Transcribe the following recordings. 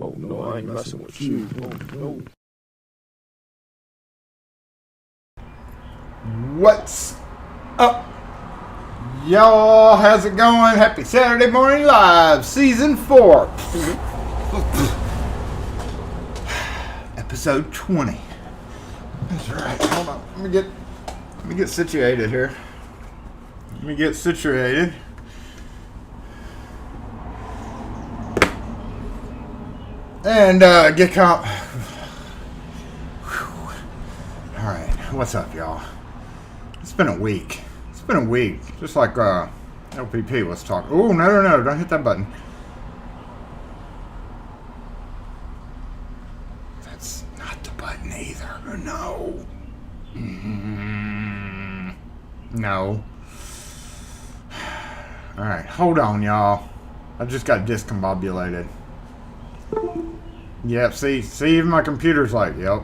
Oh no, I ain't messing with you. Oh no. What's up, y'all? How's it going? Happy Saturday Morning Live, Season 4. Episode 20. That's right. Hold on. Let me get situated here. Let me get situated. And get calm. Alright, what's up, y'all? It's been a week. Just like LPP was talking. Oh, no, don't hit that button. That's not the button either. No. No. Alright, hold on, y'all. I just got discombobulated. Yep, see, even my computer's like, yep.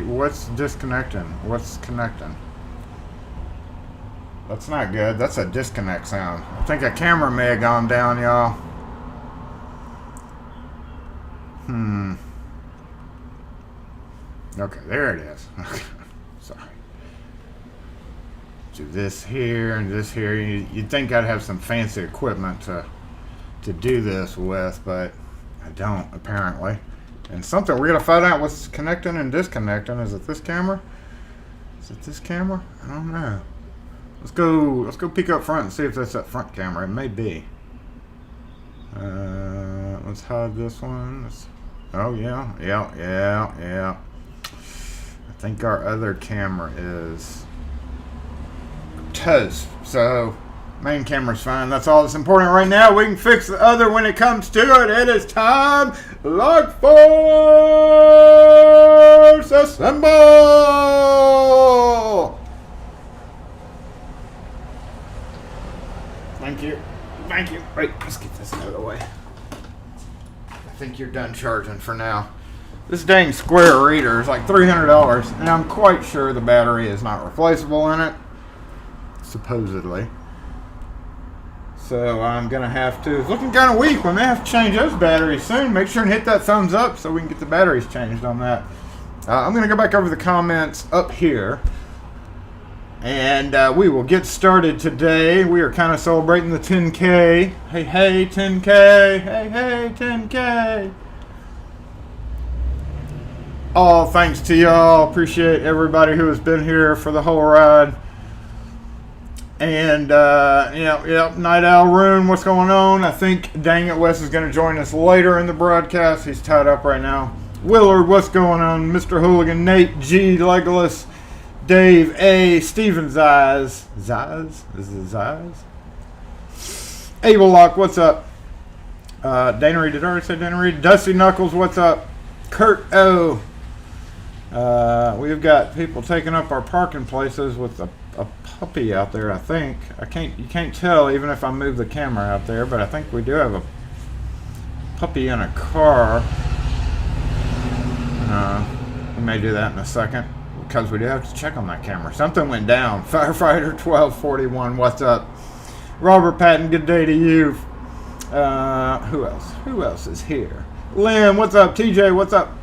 What's disconnecting? What's connecting? That's not good. That's a disconnect sound. I think a camera may have gone down, y'all. Okay, there it is. Sorry. Do this here and this here. You'd think I'd have some fancy equipment to do this with, but I don't, apparently. And something we're gonna find out what's connecting and disconnecting. Is it this camera? Is it this camera? I don't know. Let's go peek up front and see if that's that front camera. It may be. Let's hide this one. Oh yeah. I think our other camera is toast. So main camera's fine. That's all that's important right now. We can fix the other when it comes to it. It is time. Lock force assemble. Thank you. Right, let's get this out of the way. I think you're done charging for now. This dang square reader is like $300, and I'm quite sure the battery is not replaceable in it. Supposedly. So I'm going to have to, it's looking kind of weak. We may have to change those batteries soon. Make sure and hit that thumbs up so we can get the batteries changed on that. I'm going to go back over the comments up here. And we will get started today. We are kind of celebrating the 10K. Hey, 10K. Hey, 10K. All thanks to y'all. Appreciate everybody who has been here for the whole ride. And, Night Owl Rune, what's going on? I think, dang it, Wes is going to join us later in the broadcast. He's tied up right now. Willard, what's going on? Mr. Hooligan, Nate G, Legolas, Dave A, Steven Zaz. Zaz? Is it Zaz? Abel Lock, what's up? Dana Reed, did I already say Dana Reed? Dusty Knuckles, what's up? Kurt O. We've got people taking up our parking places with a puppy out there, I think. You can't tell even if I move the camera out there, but I think we do have a puppy in a car. We may do that in a second because we do have to check on that camera. Something went down. Firefighter 1241, what's up? Robert Patton, good day to you. Who else is here? Lynn, what's up? TJ, what's up?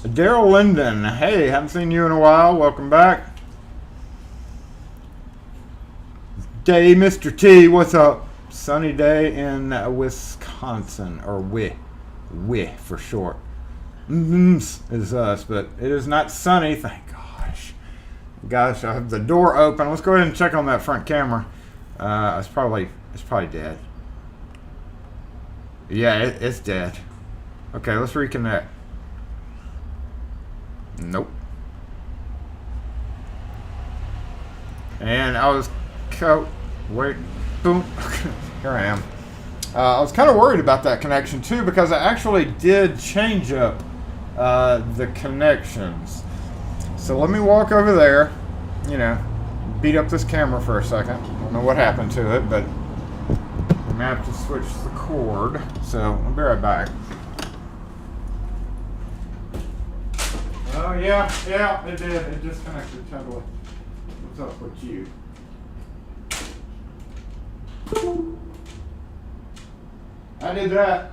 Daryl Linden, hey, haven't seen you in a while. Welcome back. Day, Mr. T, what's up? Sunny day in Wisconsin, or Wi for short. Is us, but it is not sunny, thank gosh. Gosh, I have the door open. Let's go ahead and check on that front camera. It's probably dead. Yeah, it's dead. Okay, let's reconnect. Nope. And I was wait, boom. Here I am. I was kind of worried about that connection too because I actually did change up the connections. So let me walk over there, beat up this camera for a second. I don't know what happened to it, but I'm gonna have to switch the cord. So I'll be right back. Oh yeah, it did. It disconnected totally. What's up with you? I did that.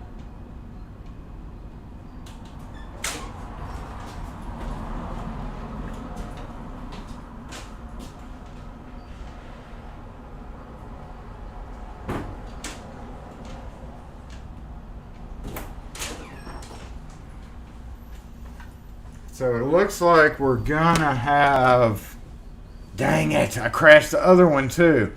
So it looks like we're gonna have... Dang it, I crashed the other one too.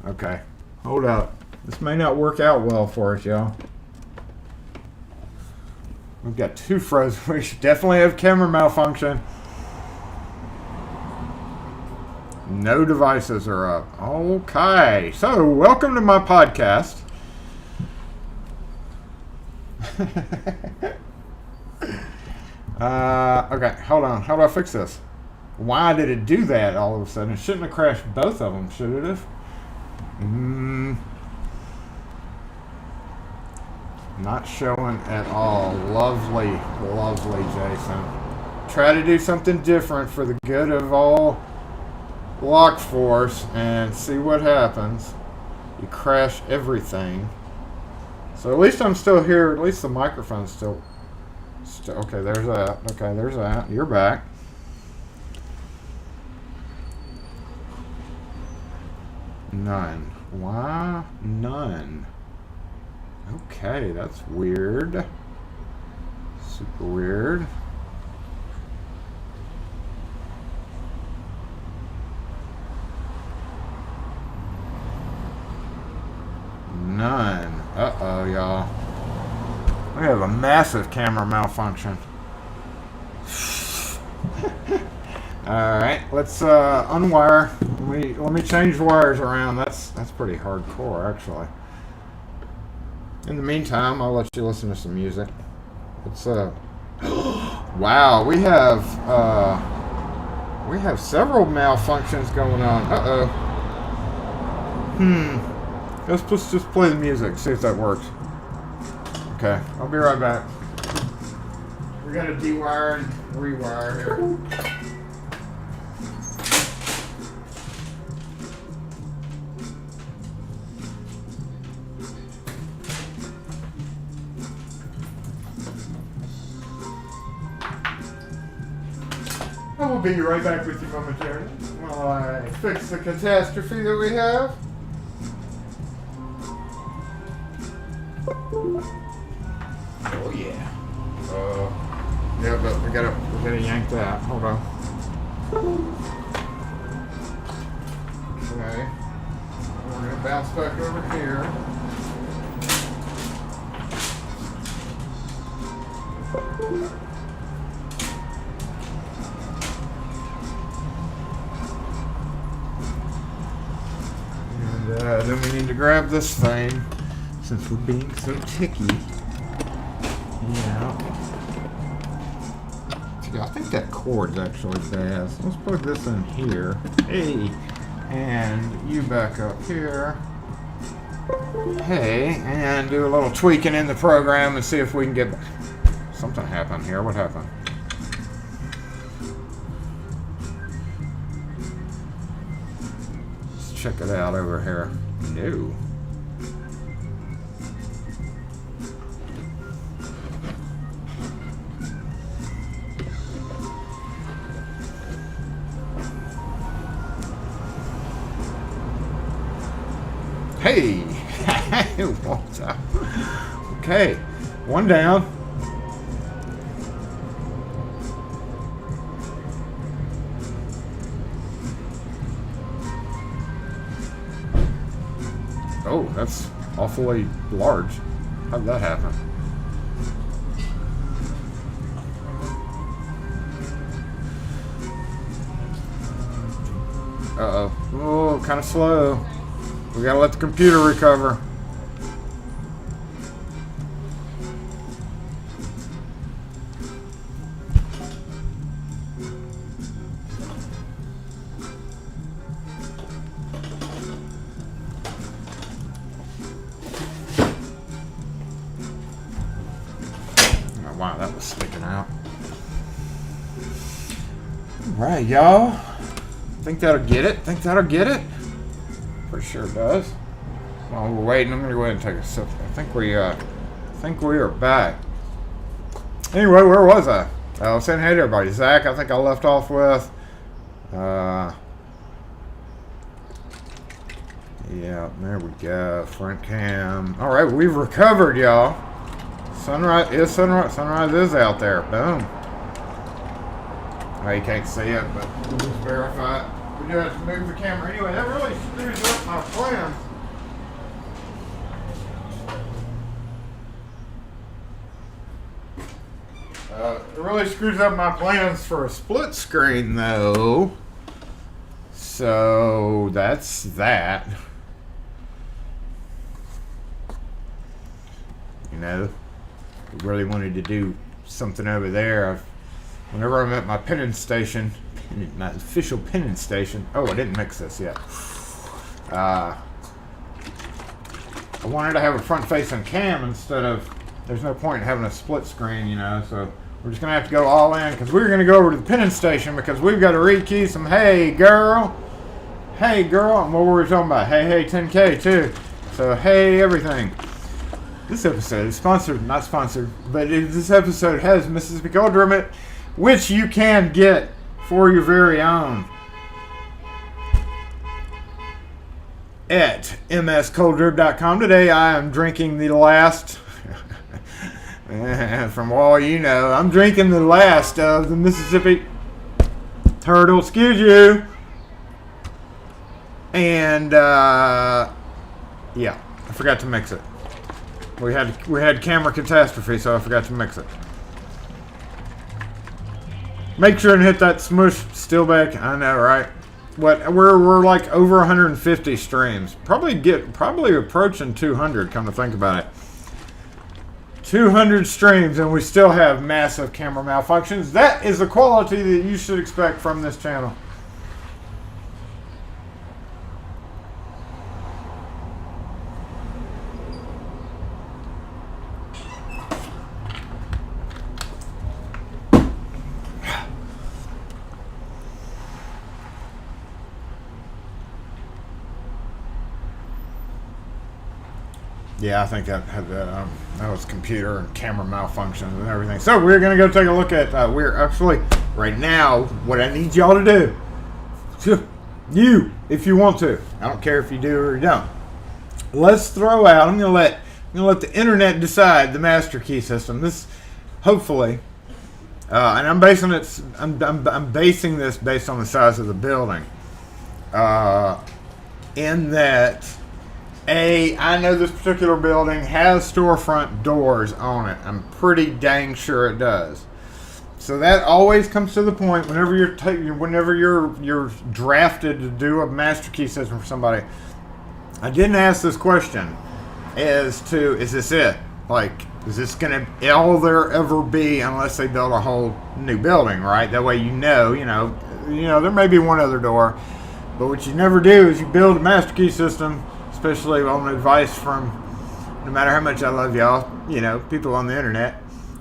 Okay, hold up. This may not work out well for us, y'all. We've got two frozen. We should definitely have camera malfunction. No devices are up. Okay, so welcome to my podcast. Okay, hold on. How do I fix this? Why did it do that all of a sudden? It shouldn't have crashed both of them, should it have? Not showing at all. Lovely, lovely, Jason. Try to do something different for the good of all Lock Force and see what happens. You crash everything. So at least I'm still here. At least the microphone's still okay, there's that. Okay, there's that. You're back. None. Why none? Okay, that's weird. Super weird. None. Uh-oh, y'all. We have a massive camera malfunction. Alright, let's unwire. Let me change wires around. That's pretty hardcore, actually. In the meantime, I'll let you listen to some music. It's wow, we have several malfunctions going on. Let's just play the music, see if that works. Okay, I'll be right back. We gotta dewire and rewire here. I will be right back with you momentarily while I fix the catastrophe that we have. Oh yeah. Yeah, but we gotta yank that. Hold on. Okay. We're gonna bounce back over here. And then we need to grab this thing since we're being so ticky. Yeah. I think that cord's actually bad. So let's plug this in here. Hey, and you back up here. Hey, and do a little tweaking in the program and see if we can get something happen here. What happened? Let's check it out over here. No. Hey! What's up? Okay, one down. Oh, that's awfully large. How did that happen? Uh-oh. Oh, kind of slow. We gotta let the computer recover. Oh, wow, that was sticking out. All right, y'all. Think that'll get it? Think that'll get it? Pretty sure it does. While we're waiting, I'm gonna go ahead and take a sip. I think we are back. Anyway, where was I? I was saying hey to everybody. Zach, I think I left off with. Yeah, there we go. Front cam. All right, we've recovered, y'all. Sunrise is out there. Boom. Well, you can't see it, but we'll just verify it. We do have to move the camera anyway. That really screws up my plans. It really screws up my plans for a split screen, though. So that's that. You know, I really wanted to do something over there. Whenever I'm at my penance station, my official penance station. Oh, I didn't mix this yet. I wanted to have a front-facing cam instead of. There's no point in having a split screen, you know. So we're just gonna have to go all in because we're gonna go over to the penance station because we've got to rekey some. Hey, girl. Hey, girl. And what were we talking about? Hey, 10K too. So hey, everything. This episode is sponsored, not sponsored, but this episode has Mississippi Cold Drip in it, which you can get for your very own at mscolddrip.com. Today I am drinking the last, from all you know, I'm drinking the last of the Mississippi Turtle, excuse you, and yeah, I forgot to mix it. We had camera catastrophe, so I forgot to mix it. Make sure and hit that smush still back. I know, right? What we're like over 150 streams. Probably approaching 200. Come to think about it, 200 streams, and we still have massive camera malfunctions. That is the quality that you should expect from this channel. Yeah, I think that was computer and camera malfunctions and everything. So we're going to go take a look at, we're actually, right now, what I need y'all to do, you, if you want to, I don't care if you do or you don't, let's throw out, I'm going to let the internet decide the master key system. This, hopefully, and I'm basing it, I'm basing this based on the size of the building, in that, I know this particular building has storefront doors on it. I'm pretty dang sure it does. So that always comes to the point whenever you're drafted to do a master key system for somebody. I didn't ask this question as to, is this it? Like, is this gonna all there ever be unless they build a whole new building, right? That way you know, there may be one other door, but what you never do is you build a master key system. Especially on advice from, no matter how much I love y'all, people on the internet,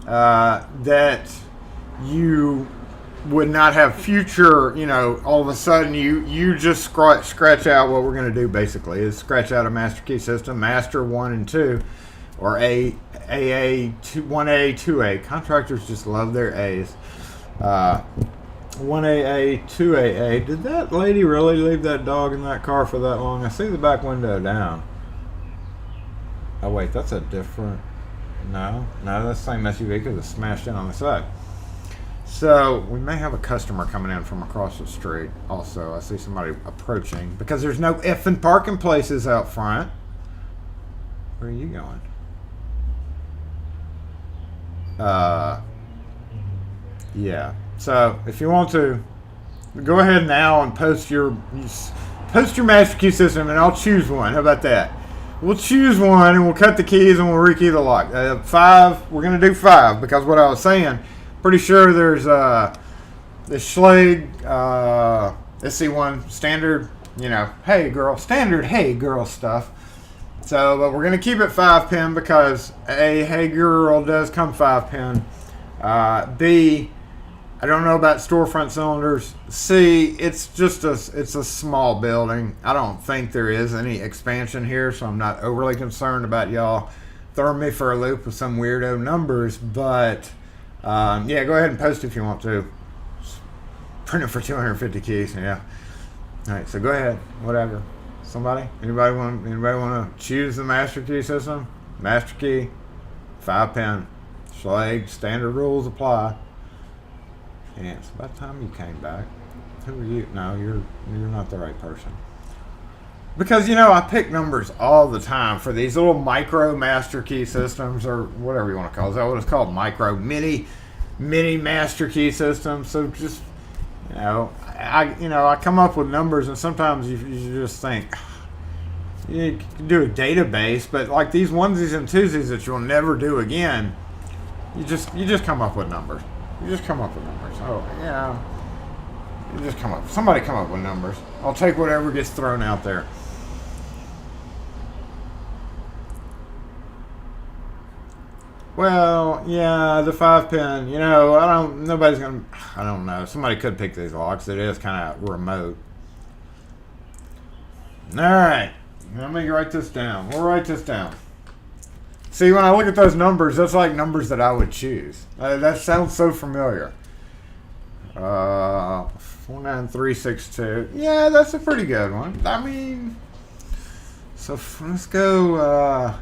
that you would not have future, all of a sudden you just scratch out what we're going to do basically is scratch out a master key system, master 1 and 2, or AA, 1A, 2A. Contractors just love their A's. 1AA, 2AA. Did that lady really leave that dog in that car for that long? I see the back window down. Oh wait, that's a different. No, that's the same SUV because it's smashed in on the side. So we may have a customer coming in from across the street. Also, I see somebody approaching because there's no effing parking places out front. Where are you going? Yeah. So if you want to, go ahead now and post your master key system, and I'll choose one. How about that? We'll choose one, and we'll cut the keys, and we'll rekey the lock. 5. We're gonna do 5 because what I was saying. Pretty sure there's the Schlage SC1 standard. Hey girl, standard. Hey girl stuff. So, but we're gonna keep it 5-pin because A, hey girl does come 5-pin. B, I don't know about storefront cylinders. See, it's just it's a small building. I don't think there is any expansion here, so I'm not overly concerned about y'all throwing me for a loop with some weirdo numbers. But yeah, go ahead and post if you want to. Print it for 250 keys. Yeah. All right, so go ahead. Whatever. Somebody? Anybody want to choose the master key system? Master key, 5-pin, Schlage, standard rules apply. And it's about time you came back. Who are you? No, you're not the right person. Because, you know, I pick numbers all the time for these little micro master key systems, or whatever you want to call it. Is that what it's called? Micro, mini master key systems. So just, I come up with numbers, and sometimes you just think you can do a database, but like these onesies and twosies that you'll never do again, you just come up with numbers. You just come up with numbers. Oh, yeah. You just somebody come up with numbers. I'll take whatever gets thrown out there. Well, yeah, the 5-pin, I don't know. Somebody could pick these locks. It is kind of remote. All right. Let me write this down. We'll write this down. See, when I look at those numbers, that's like numbers that I would choose. That sounds so familiar. 49362. Yeah, that's a pretty good one. I mean, so let's go.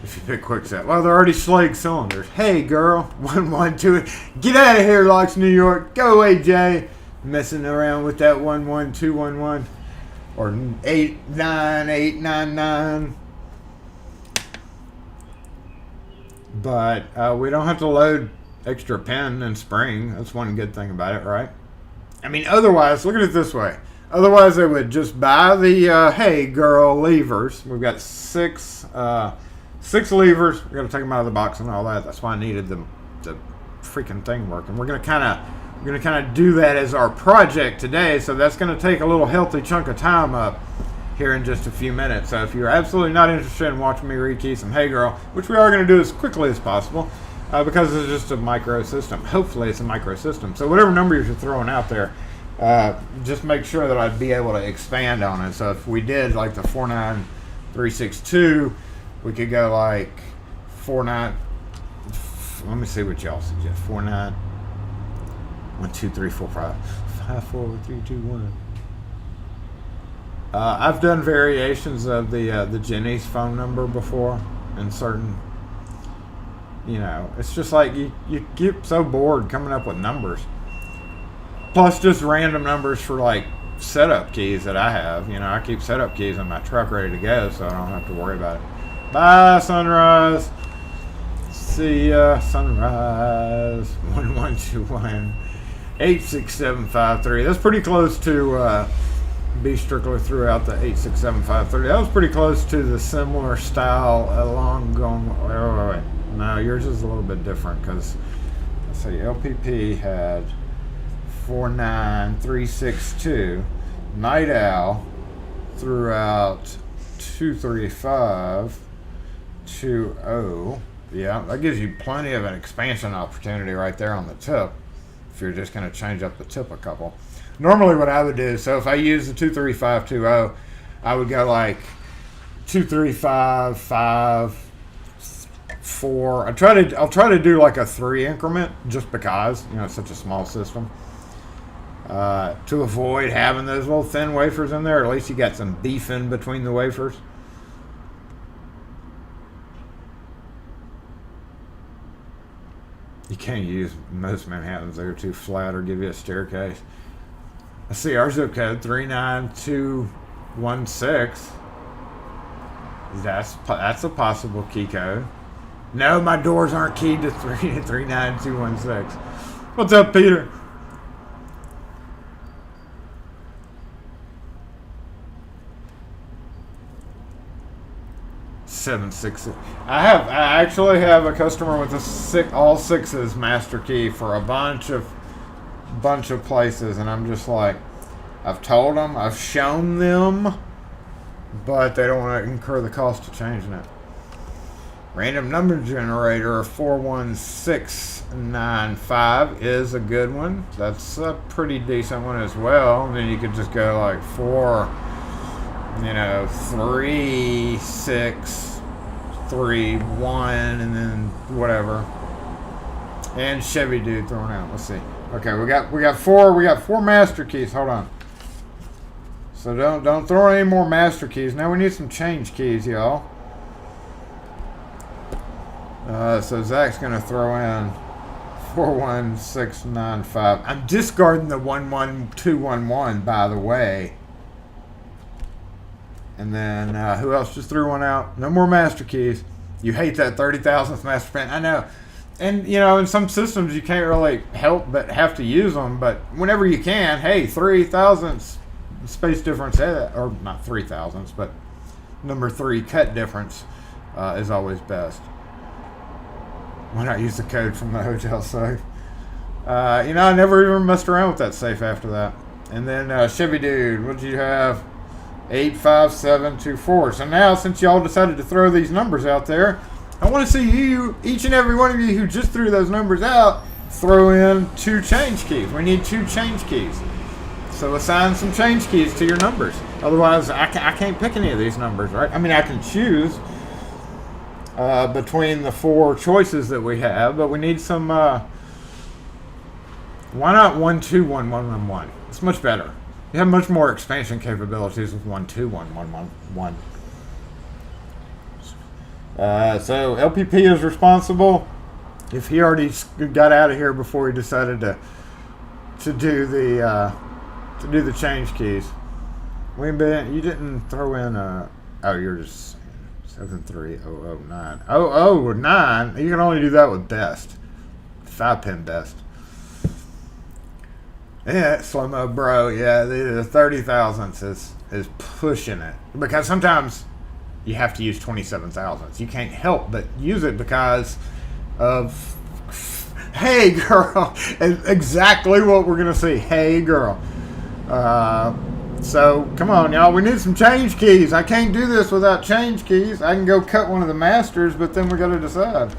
If you pick quick set, well, they're already Schlage cylinders. Hey, girl, 112. Get out of here, Locks, New York. Go away, Jay. Messing around with that 11211 or 89899. But we don't have to load extra pin and spring. That's one good thing about it, right? I mean, otherwise, look at it this way. Otherwise, they would just buy the Hey Girl levers. We've got six levers. We're gonna take them out of the box and all that. That's why I needed the freaking thing working. We're gonna kind of do that as our project today. So that's gonna take a little healthy chunk of time up here in just a few minutes. So if you're absolutely not interested in watching me rekey some Hey Girl, which we are going to do as quickly as possible, because it's just a micro system. Hopefully it's a micro system. So whatever numbers you're throwing out there, just make sure that I'd be able to expand on it. So if we did like the 49362, we could go like 49. Let me see what y'all suggest. 49. 1 2 3 4 5 5 4 3 2 1. I've done variations of the Jenny's phone number before, and certain, it's just like you get so bored coming up with numbers. Plus just random numbers for like setup keys that I have. I keep setup keys in my truck ready to go, so I don't have to worry about it. Bye, Sunrise. See ya, Sunrise. 1121 86753. That's pretty close to B Strickler throughout the 86753. That was pretty close to the similar style along going. Wait. No, yours is a little bit different because let's see, LPP had 49362, Night Owl throughout 23520. Yeah, that gives you plenty of an expansion opportunity right there on the tip if you're just going to change up the tip a couple. Normally what I would do, so if I use the 23520, I would go like 235, 5, 4. I'll try to do like a 3 increment just because, it's such a small system. To avoid having those little thin wafers in there, at least you got some beef in between the wafers. You can't use most Manhattans. They're too flat or give you a staircase. Let's see, our zip code 39216. That's a possible key code. No, my doors aren't keyed to 39216. What's up, Peter? I actually have a customer with all 6s master key for a bunch of places, and I'm just like, I've told them, I've shown them, but they don't want to incur the cost of changing it. Random number generator 41695 is a good one. That's a pretty decent one as well. And then you could just go like 3, 6, 3, 1, and then whatever. And Chevy dude thrown out. Let's see. Okay, we got four master keys. Hold on. So don't throw any more master keys. Now we need some change keys, y'all. So Zach's gonna throw in 41695. I'm discarding the 11211, by the way. And then who else just threw one out? No more master keys. You hate that 30,000th master pen. I know. And, in some systems you can't really help but have to use them. But whenever you can, hey, 3,000ths space difference, or not 3,000ths, but number 3 cut difference is always best. Why not use the code from the hotel safe? I never even messed around with that safe after that. And then Chevy dude, what did you have? 85724. So now, since y'all decided to throw these numbers out there, I want to see you, each and every one of you who just threw those numbers out, throw in 2 change keys. We need 2 change keys. So assign some change keys to your numbers. Otherwise, I can't pick any of these numbers, right? I mean, I can choose between the 4 choices that we have, but we need some. Why not 12111? It's much better. You have much more expansion capabilities with 12111. So LPP is responsible. If he already got out of here before he decided to do the change keys. You didn't throw in you're just 73009. 009. You can only do that with best. 5-pin best. Yeah, slow-mo bro. Yeah, the 30,000ths is pushing it. Because sometimes you have to use 27,000ths. You can't help but use it because of hey girl. Exactly what we're gonna see. Hey girl. So come on, y'all. We need some change keys. I can't do this without change keys. I can go cut one of the masters, but then we gotta decide.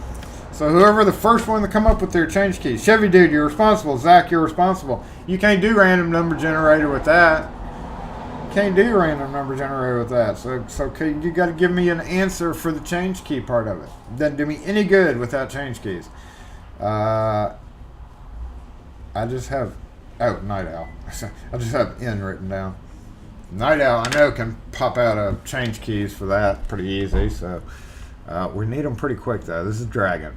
So whoever the first one to come up with their change keys. Chevy dude, you're responsible. Zach, you're responsible. You can't do random number generator with that. Can't do random number generator with that. So you got to give me an answer for the change key part of it. Doesn't do me any good without change keys. I just have Night Owl. I just have N written down. Night Owl, I know, can pop out a change keys for that pretty easy. So we need them pretty quick though. This is Dragon.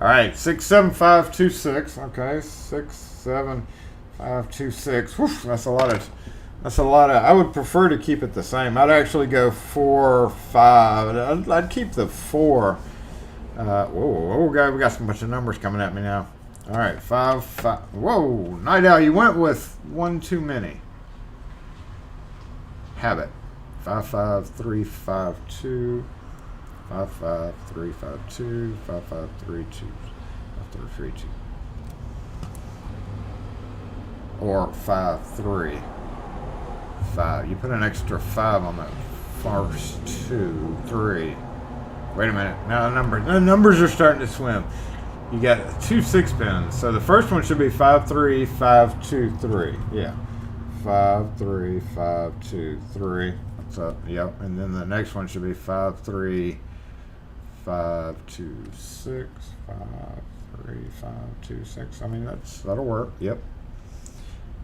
All right, 67526. Okay, 67526. Whew, that's a lot of. I would prefer to keep it the same. I'd actually go 4, 5. I'd keep the 4. Whoa, God, we got a bunch of numbers coming at me now. All right, 5, 5. Whoa, Night Owl, you went with one too many. Habit. 55352. 55352. 5532. 5332. Or 53. 5. You put an extra 5 on that first 2, 3. Wait a minute. Now the numbers are starting to swim. You got 2 6-pins. So the first one should be 53523. Yeah. 53523. So yep. And then the next one should be 53526. 53526. I mean that'll work. Yep.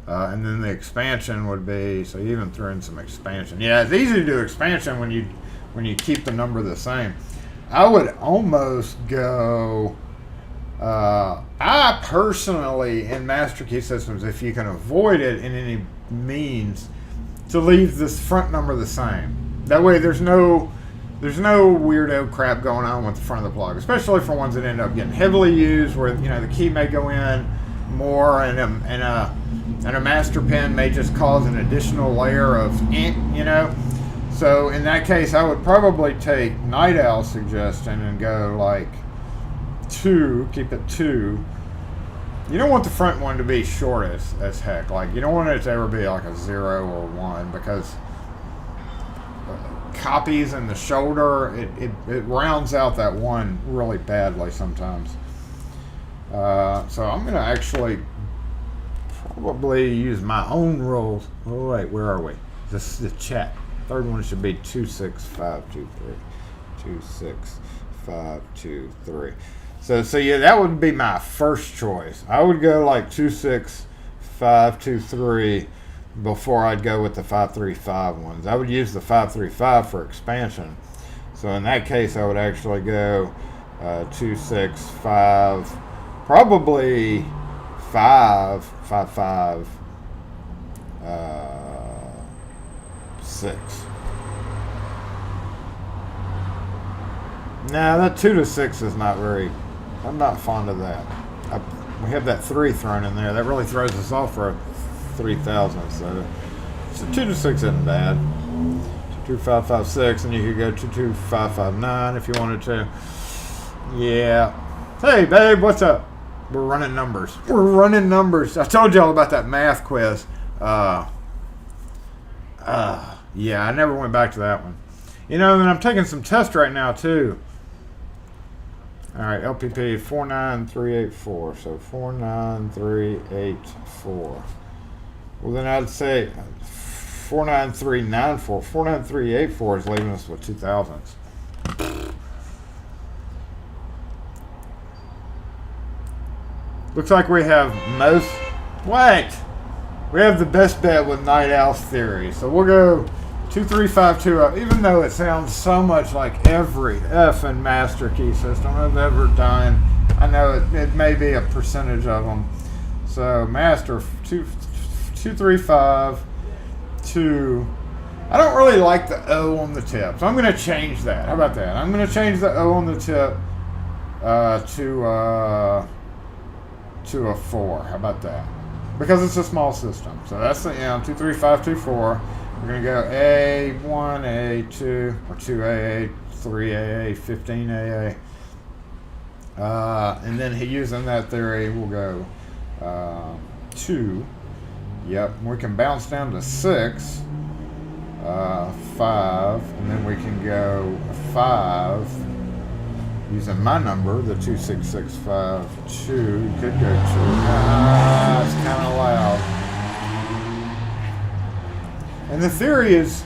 And then the expansion would be, so you even threw in some expansion. Yeah, it's easy to do expansion when you keep the number the same. I would almost go, I personally, in master key systems, if you can avoid it in any means, to leave this front number the same. That way there's no weirdo crap going on with the front of the plug, especially for ones that end up getting heavily used where, the key may go in more and a master pen may just cause an additional layer of ink, So in that case, I would probably take Night Owl's suggestion and go like 2, keep it 2. You don't want the front one to be short as heck. Like, you don't want it to ever be like a 0 or 1 because copies in the shoulder, it rounds out that one really badly sometimes. So I'm going to actually probably use my own rules. Oh, wait, where are we? This is the chat. Third one should be 26523. 26523. So yeah, that would be my first choice. I would go like 26523 before I'd go with the 535 ones. I would use the 535 for expansion. So in that case, I would actually go 265, probably 555 6. Nah, that 2 to 6 is not very. I'm not fond of that. We have that 3 thrown in there. That really throws us off for a 3,000. So 2 to 6 isn't bad. 22556, and you could go 22559 if you wanted to. Yeah. Hey, babe, what's up? We're running numbers. We're running numbers. I told y'all about that math quiz. Yeah, I never went back to that one. You know, and I'm taking some tests right now, too. All right, LPP 49384. So 49384. Well, then I'd say 49394. 49384 is leaving us with 2000s. Looks like we have most. Wait! We have the best bet with Night Owl's theory. So we'll go 23520, even though it sounds so much like every effing master key system I've ever done. I know it may be a percentage of them. So master 2352. I don't really like the O on the tip, so I'm going to change that. How about that? I'm going to change the O on the tip to a 4. How about that? Because it's a small system. So that's the M, 23524. We're going to go A1, A2, or 2AA, 3AA, 15AA. And then using that theory, we'll go 2. Yep, we can bounce down to 6, 5, and then we can go 5 using my number, the 26652. You could go 2. It's kind of loud. And the theory is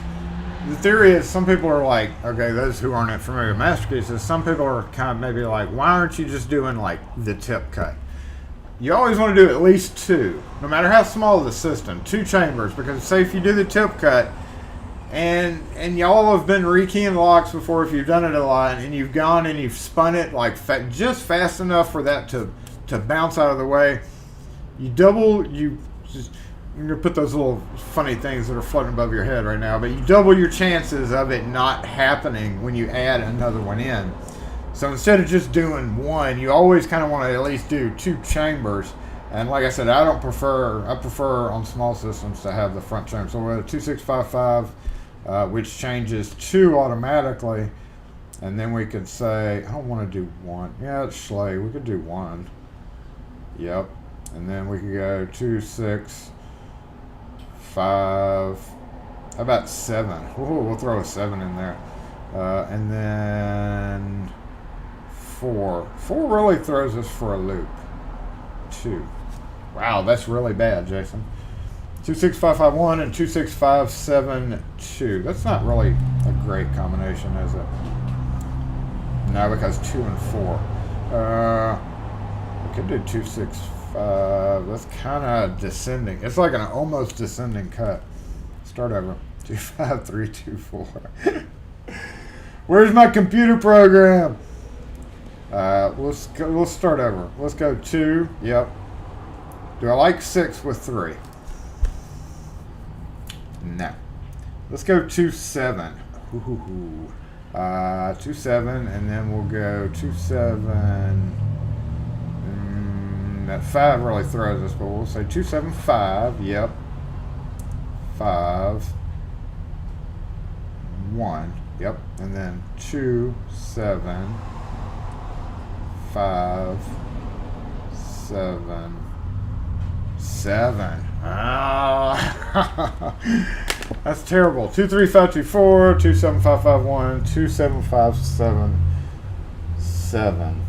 some people are like, okay, those who aren't familiar with master keys, some people are kind of maybe like, why aren't you just doing like the tip cut? You always want to do at least 2, no matter how small the system, 2 chambers, because say if you do the tip cut, and y'all have been rekeying locks before if you've done it a lot, and you've gone and you've spun it like just fast enough for that to bounce out of the way, you're going to put those little funny things that are floating above your head right now, but you double your chances of it not happening when you add another one in. So instead of just doing 1, you always kind of want to at least do 2 chambers. And like I said, I prefer on small systems to have the front chamber. So we're at 2655, which changes 2 automatically. And then we could say, I don't want to do 1. Yeah, it's Schley. We could do 1. Yep. And then we could go 2, 6, 5. How about 7? Ooh, we'll throw a 7 in there. And then 4. 4 really throws us for a loop. 2. Wow, that's really bad, Jason. 26551 and 26572. That's not really a great combination, is it? No, because 2 and 4. We could do 265. That's kind of descending. It's like an almost descending cut. Start over. 25324. Where's my computer program? We'll start over. Let's go 2. Yep. Do I like 6 with 3? No. Let's go 2, 7. 2, 7, and then we'll go 2, 7. That 5 really throws us, but we'll say 2, 7, 5. Yep. 5, 1. Yep. And then 2, 7, 5, 7, 7. Oh. That's terrible. 23524, 27551, 27577.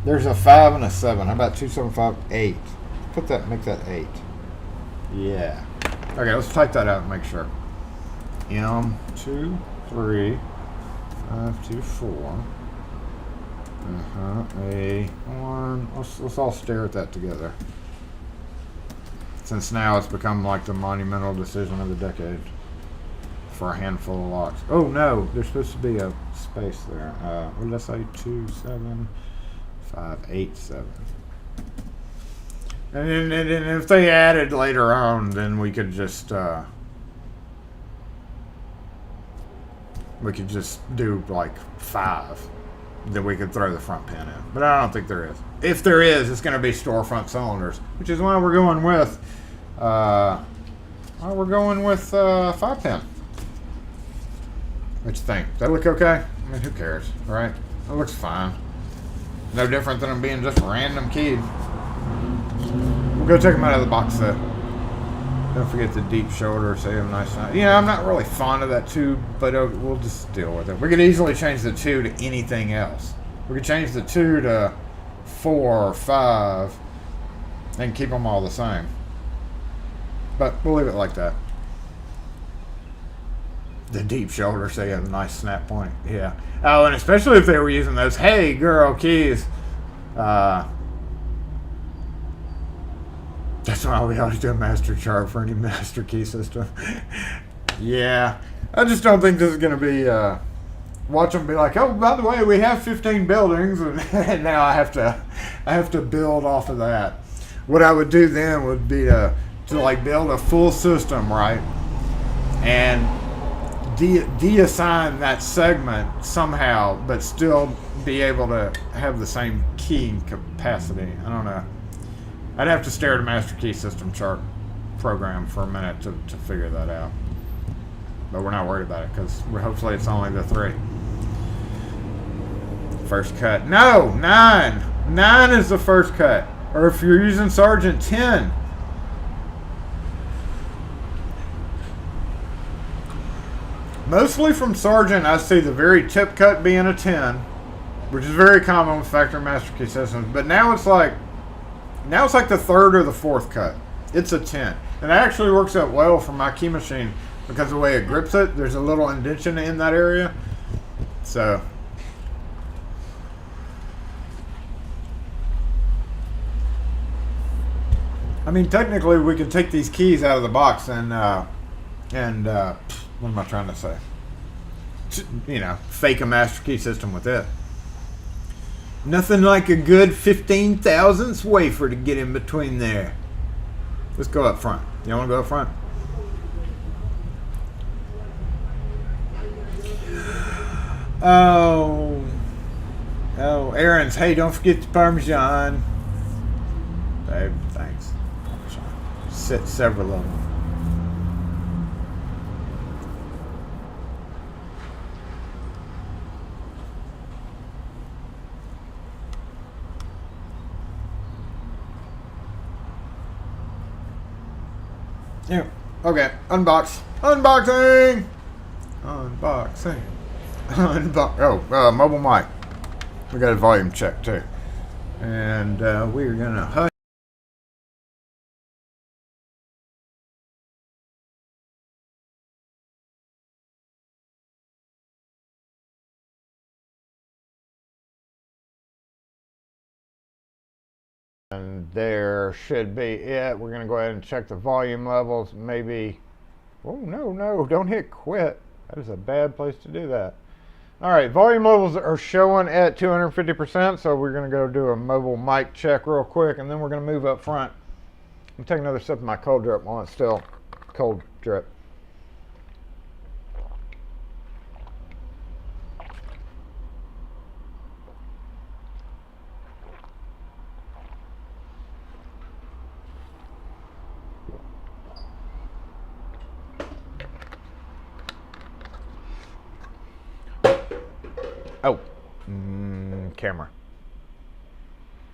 There's a 5 and a 7. How about 2758? Put that, make that 8. Yeah. Okay, let's type that out and make sure. M2, 3, 5, 2, 4. A1. Let's all stare at that together. Since now it's become like the monumental decision of the decade for a handful of locks. Oh no, there's supposed to be a space there. What did I say? 2, 7, 5, 8, 7. And if they added later on, then we could just do like 5. Then we could throw the front pin in. But I don't think there is. If there is, it's going to be storefront cylinders, which is why we're going with 5 pin. What you think? Does that look okay? I mean, who cares, right? That looks fine. No different than them being just random keyed. We'll go check them out of the box set. Don't forget the deep shoulder, so you have a nice night. Yeah, I'm not really fond of that tube, but we'll just deal with it. We could easily change the 2 to anything else. We could change the 2 to 4 or 5 and keep them all the same. But we'll leave it like that. The deep shoulder, so you have a nice snap point. Yeah. Oh, and especially if they were using those HeeeeeyyyyyGurl keys. That's why we always do a master chart for any master key system. Yeah. I just don't think this is going to be... watch them be like, oh, by the way, we have 15 buildings, and now I have to build off of that. What I would do then would be to like build a full system, right? And deassign that segment somehow, but still be able to have the same keying capacity. I don't know. I'd have to stare at a master key system chart program for a minute to figure that out. But we're not worried about it because hopefully it's only the 3. First cut. No, 9. 9 is the first cut. Or if you're using Sergeant, 10. Mostly from Sergeant, I see the very tip cut being a 10, which is very common with factory master key systems. But now it's like the 3rd or the 4th cut. It's a 10. And it actually works out well for my key machine because the way it grips it, there's a little indentation in that area. So, I mean, technically we could take these keys out of the box and what am I trying to say? Fake a master key system with it. Nothing like a good 15,000ths wafer to get in between there. Let's go up front. You want to go up front? Oh, Aaron's. Hey, don't forget the Parmesan. Babe, thanks. Parmesan. Several of them. Yeah. Okay. Unboxing. Mobile mic. We got a volume check too, and we're gonna hush. And there should be it. We're gonna go ahead and check the volume levels. Maybe. Oh no! Don't hit quit. That is a bad place to do that. All right, volume levels are showing at 250%, so we're going to go do a mobile mic check real quick, and then we're going to move up front. I'm taking another sip of my cold drip while it's still cold drip. Oh, camera.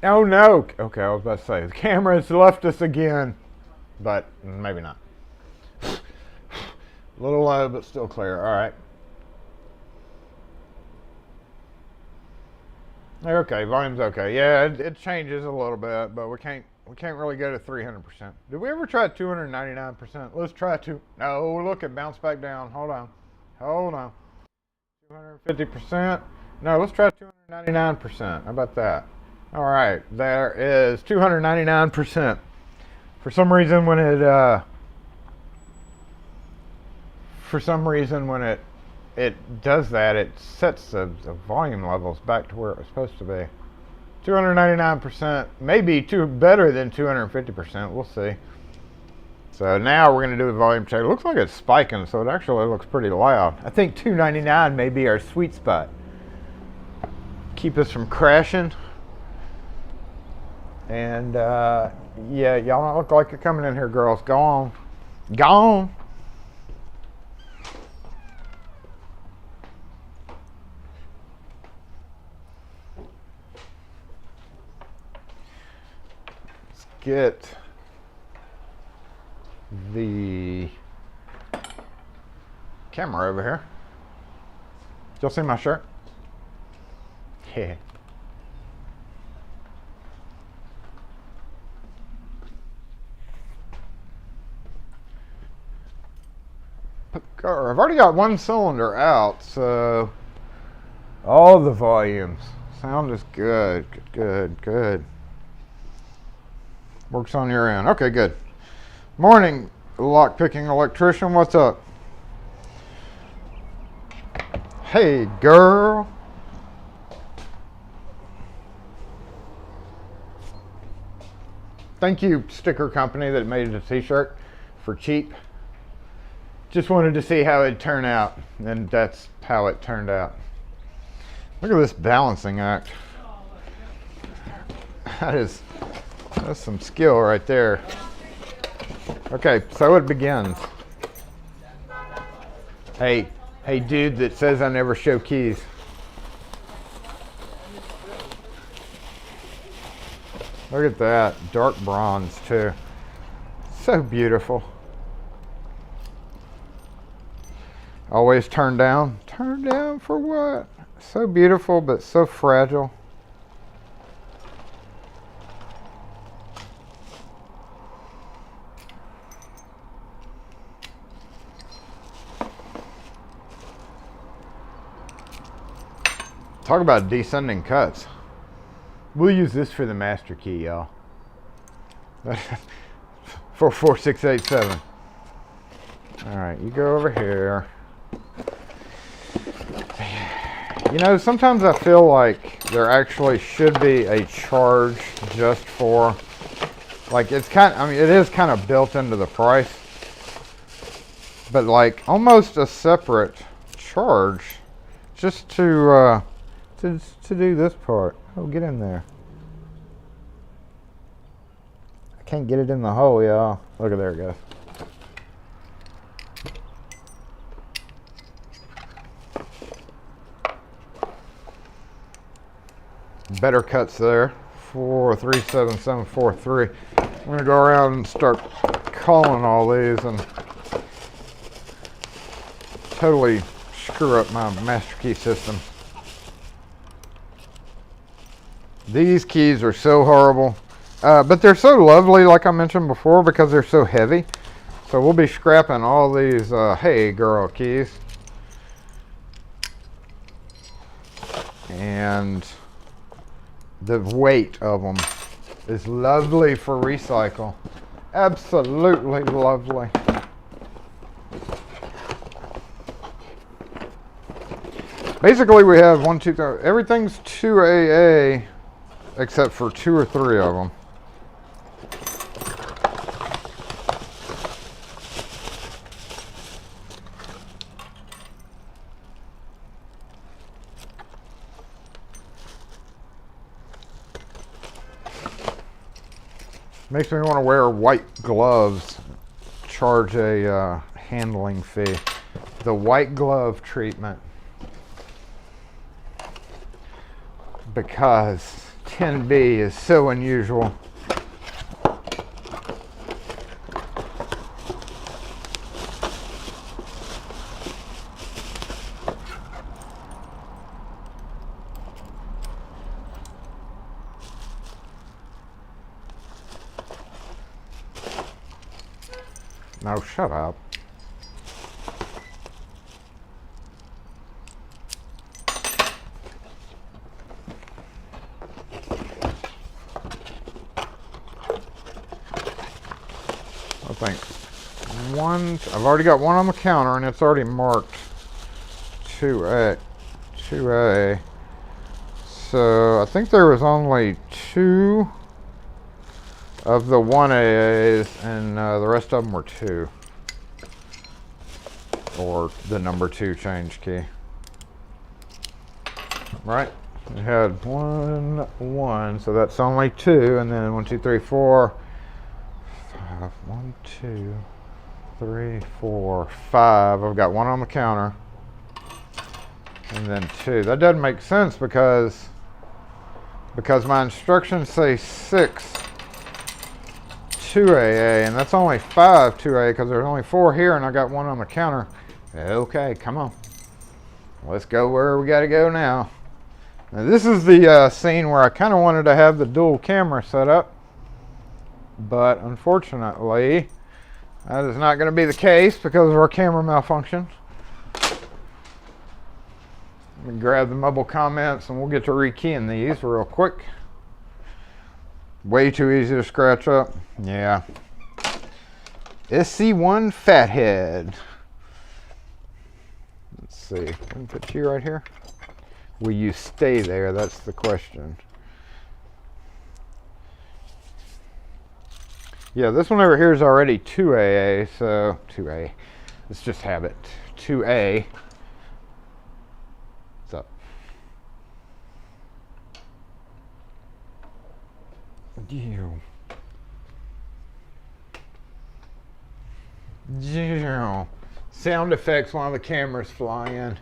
Oh no! Okay, I was about to say the camera's left us again, but maybe not. A little low, but still clear. All right. Okay, volume's okay. Yeah, it changes a little bit, but we can't really go to 300%. Did we ever try 299%? Let's try No, look, it bounced back down. Hold on. 250%. No, let's try 299%. How about that? All right, there is 299%. For some reason, when it does that, it sets the volume levels back to where it was supposed to be. 299%, maybe better than 250%. We'll see. So now we're going to do a volume check. It looks like it's spiking, so it actually looks pretty loud. I think 299 may be our sweet spot. Keep us from crashing. And yeah, y'all don't look like you're coming in here, girls. Go on. Go on. Let's get the camera over here. Y'all see my shirt? Yeah. I've already got one cylinder out, so all the volumes. Sound is good. Good. Works on your end. Okay, good. Morning, lock-picking electrician. What's up? Hey, girl. Thank you, sticker company that made a t-shirt for cheap. Just wanted to see how it'd turn out, and that's how it turned out. Look at this balancing act. That's some skill right there. Okay, so it begins. Hey dude that says I never show keys. Look at that, dark bronze too. So beautiful. Always turn down. Turn down for what? So beautiful, but so fragile. Talk about descending cuts. We'll use this for the master key, y'all. 44687. All right, you go over here. You know, sometimes I feel like there actually should be a charge just for, like, it is kind of built into the price, but like almost a separate charge just to do this part. Oh, get in there. I can't get it in the hole, y'all. Look at there it goes. Better cuts there. 43773. I'm gonna go around and start calling all these and totally screw up my master key system. These keys are so horrible, but they're so lovely, like I mentioned before, because they're so heavy. So we'll be scrapping all these Hey Girl keys. And the weight of them is lovely for recycle. Absolutely lovely. Basically, we have 1, 2, 3. Everything's 2AA except for 2 or 3 of them. Makes me want to wear white gloves, charge a handling fee. The white glove treatment. Because 10B is so unusual. No, shut up. I think I've already got one on the counter and it's already marked 2A. So I think there was only 2 of the 1AAs and the rest of them were 2. Or the number 2 change key. Right? We had 1, so that's only 2, and then 1, 2, 3, 4, 5. 1, 2, 3, 4, 5. I've got 1 on the counter, and then 2. That doesn't make sense because my instructions say 6 2AA, and that's only 5 2A because there's only 4 here, and I got 1 on the counter. Okay, come on. Let's go where we got to go now. Now this is the scene where I kind of wanted to have the dual camera set up, but unfortunately that is not going to be the case because of our camera malfunction. Let me grab the mobile comments and we'll get to rekeying these real quick. Way too easy to scratch up. Yeah. SC1 Fathead. Let's see. Let me put you right here. Will you stay there? That's the question. Yeah, this one over here is already 2AA, so 2A. Let's just have it 2A. What's up? Sound effects while the cameras fly in.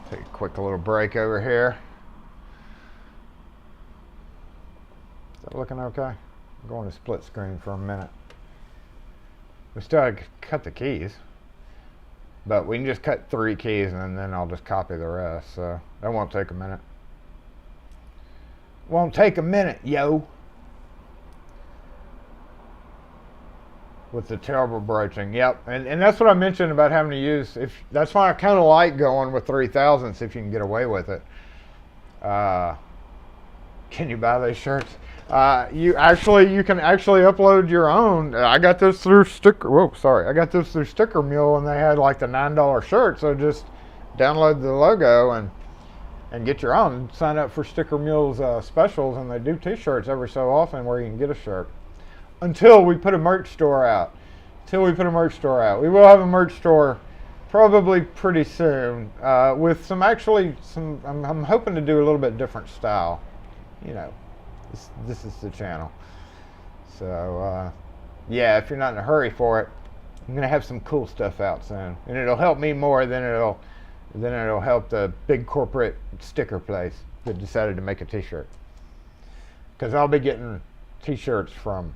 Take a quick little break over here. Is that looking okay? I'm going to split screen for a minute. We still have to cut the keys, but we can just cut 3 keys and then I'll just copy the rest, so that won't take a minute. Won't take a minute, yo. With the terrible broaching, yep. And that's what I mentioned about having to use, that's why I kind of like going with 3000s if you can get away with it. Can you buy those shirts? You can actually upload your own. I got this through I got this through Sticker Mule, and they had like the $9 shirt. So just download the logo and get your own. Sign up for Sticker Mule's specials, and they do T-shirts every so often where you can get a shirt. Until we put a merch store out. We will have a merch store probably pretty soon with some. I'm hoping to do a little bit different style. You know. This is the channel. So, yeah, if you're not in a hurry for it, I'm going to have some cool stuff out soon. And it'll help me more than it'll help the big corporate sticker place that decided to make a t-shirt. Because I'll be getting t-shirts from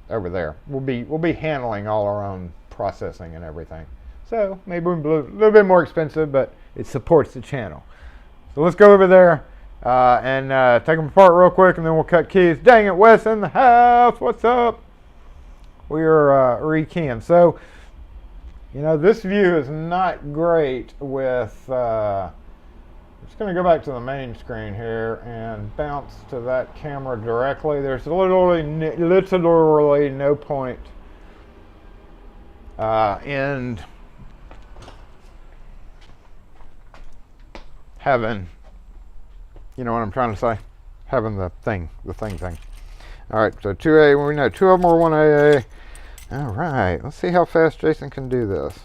over there. We'll be handling all our own processing and everything. So, maybe a little bit more expensive, but it supports the channel. So let's go over there. And take them apart real quick, and then we'll cut keys. Dang it, Wes in the house. What's up? We are rekeying. So, you know, this view is not great with. I'm just going to go back to the main screen here and bounce to that camera directly. There's literally no point in having. You know what I'm trying to say? Having the thing. All right, so 2A, we know 2 of them are 1AA. All right, let's see how fast Jason can do this.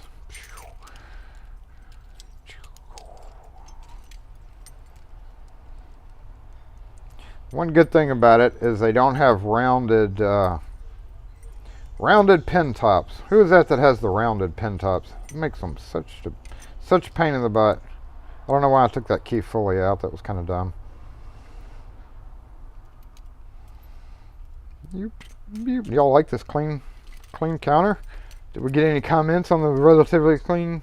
One good thing about it is they don't have rounded pin tops. Who is that has the rounded pin tops? It makes them such a pain in the butt. I don't know why I took that key fully out. That was kind of dumb. Y'all like this clean counter? Did we get any comments on the relatively clean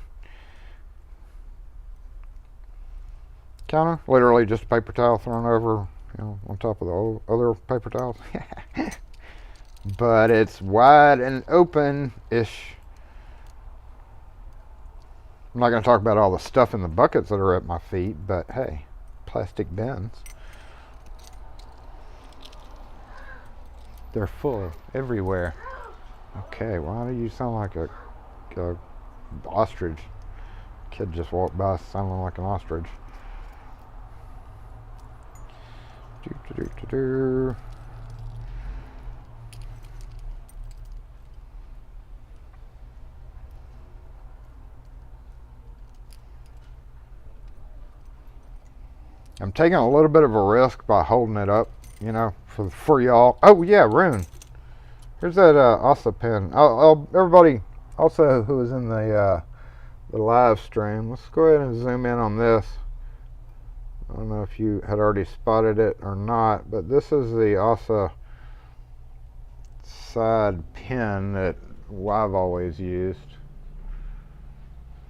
counter? Literally just a paper towel thrown over, on top of the other paper towels. But it's wide and open-ish. I'm not going to talk about all the stuff in the buckets that are at my feet, but hey, plastic bins. They're full everywhere. Okay, why do you sound like a ostrich? Kid just walked by sounding like an ostrich. I'm taking a little bit of a risk by holding it up, for y'all. Oh yeah, Rune. Here's that ASA pin. Everybody also who is in the live stream, let's go ahead and zoom in on this. I don't know if you had already spotted it or not, but this is the ASA side pin that I've always used.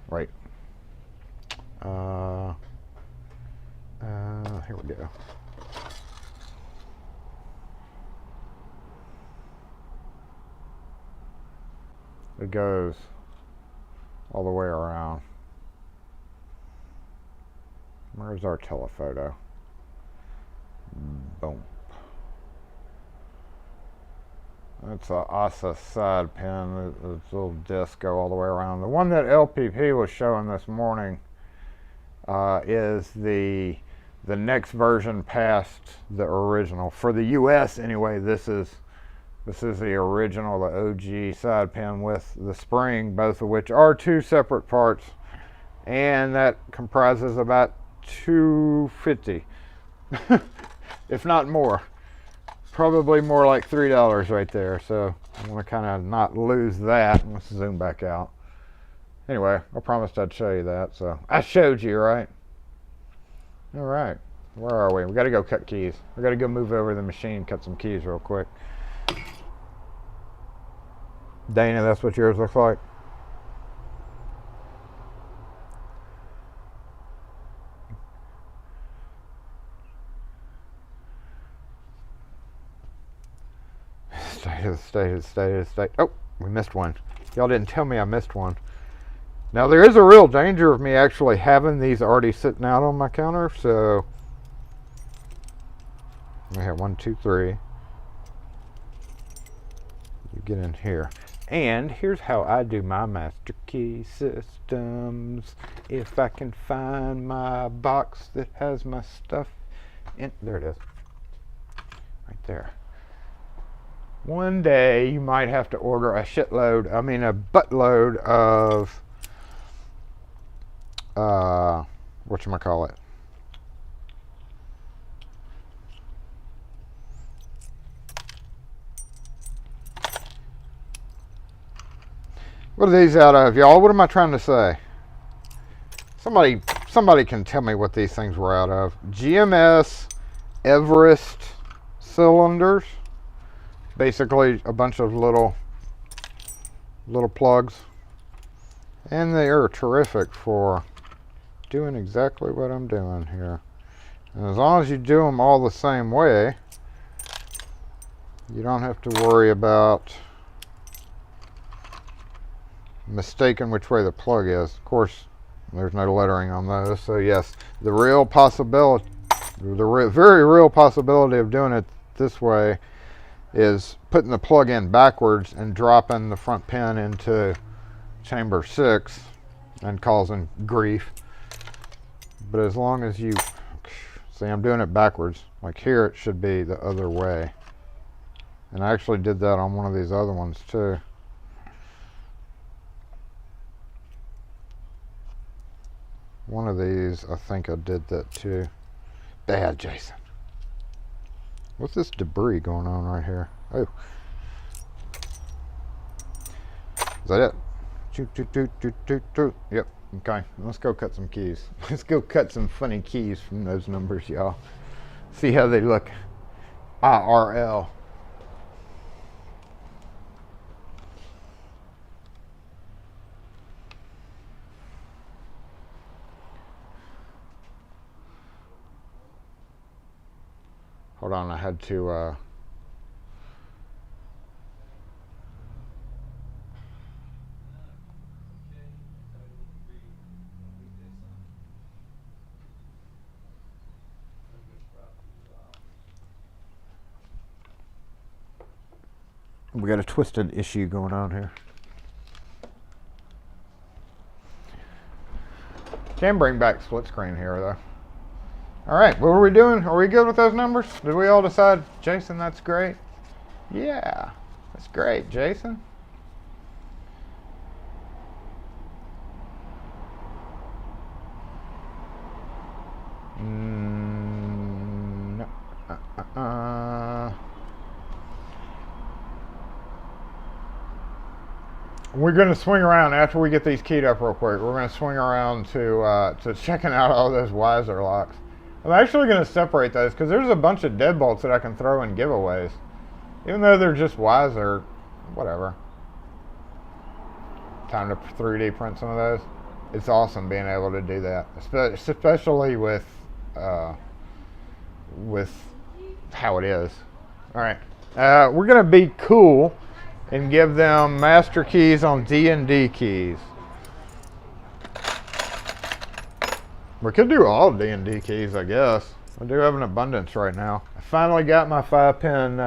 Right. Here we go. It goes all the way around. Where's our telephoto? Boom. That's a ASA side pin. This little disc go all the way around. The one that LPP was showing this morning is the next version past the original. For the US anyway, this is the original, the OG side pin with the spring, both of which are two separate parts, and that comprises about $250, if not more. Probably more like $3 right there. So I want to kind of not lose that. Let's zoom back out. Anyway, I promised I'd show you that, so I showed you, right? All right, where are we? We got to go cut keys. We got to go move over the machine and cut some keys real quick. Dana, that's what yours looks like. State. Oh, we missed one. Y'all didn't tell me I missed one. Now, there is a real danger of me actually having these already sitting out on my counter, so we have 1, 2, 3. You get in here. And here's how I do my master key systems. If I can find my box that has my stuff in, there it is. Right there. One day you might have to order a buttload of whatchamacallit. What are these out of, y'all? What am I trying to say? Somebody can tell me what these things were out of. GMS Everest cylinders. Basically a bunch of little plugs, and they are terrific for doing exactly what I'm doing here. And as long as you do them all the same way, you don't have to worry about mistaking which way the plug is. Of course, there's no lettering on those, so yes, the very real possibility of doing it this way is putting the plug in backwards and dropping the front pin into chamber 6 and causing grief. But as long as you see, I'm doing it backwards. Like here, it should be the other way. And I actually did that on one of these other ones too. One of these, I think I did that too. Bad, Jason. What's this debris going on right here? Oh. Is that it? Yep. Okay. Let's go cut some keys. Let's go cut some funny keys from those numbers, y'all. See how they look. IRL. Hold on, I had to we got a twisted issue going on here. Can bring back split screen here though. All right, what are we doing? Are we good with those numbers? Did we all decide, Jason, that's great? Yeah, that's great, Jason. No. We're going to swing around after we get these keyed up real quick. We're going to swing around to checking out all those Wiser locks. I'm actually going to separate those because there's a bunch of deadbolts that I can throw in giveaways. Even though they're just Wiser, whatever. Time to 3D print some of those. It's awesome being able to do that, especially with how it is. All right, we're going to be cool and give them master keys on D&D keys. We could do all D&D keys, I guess. I do have an abundance right now. I finally got my 5-pin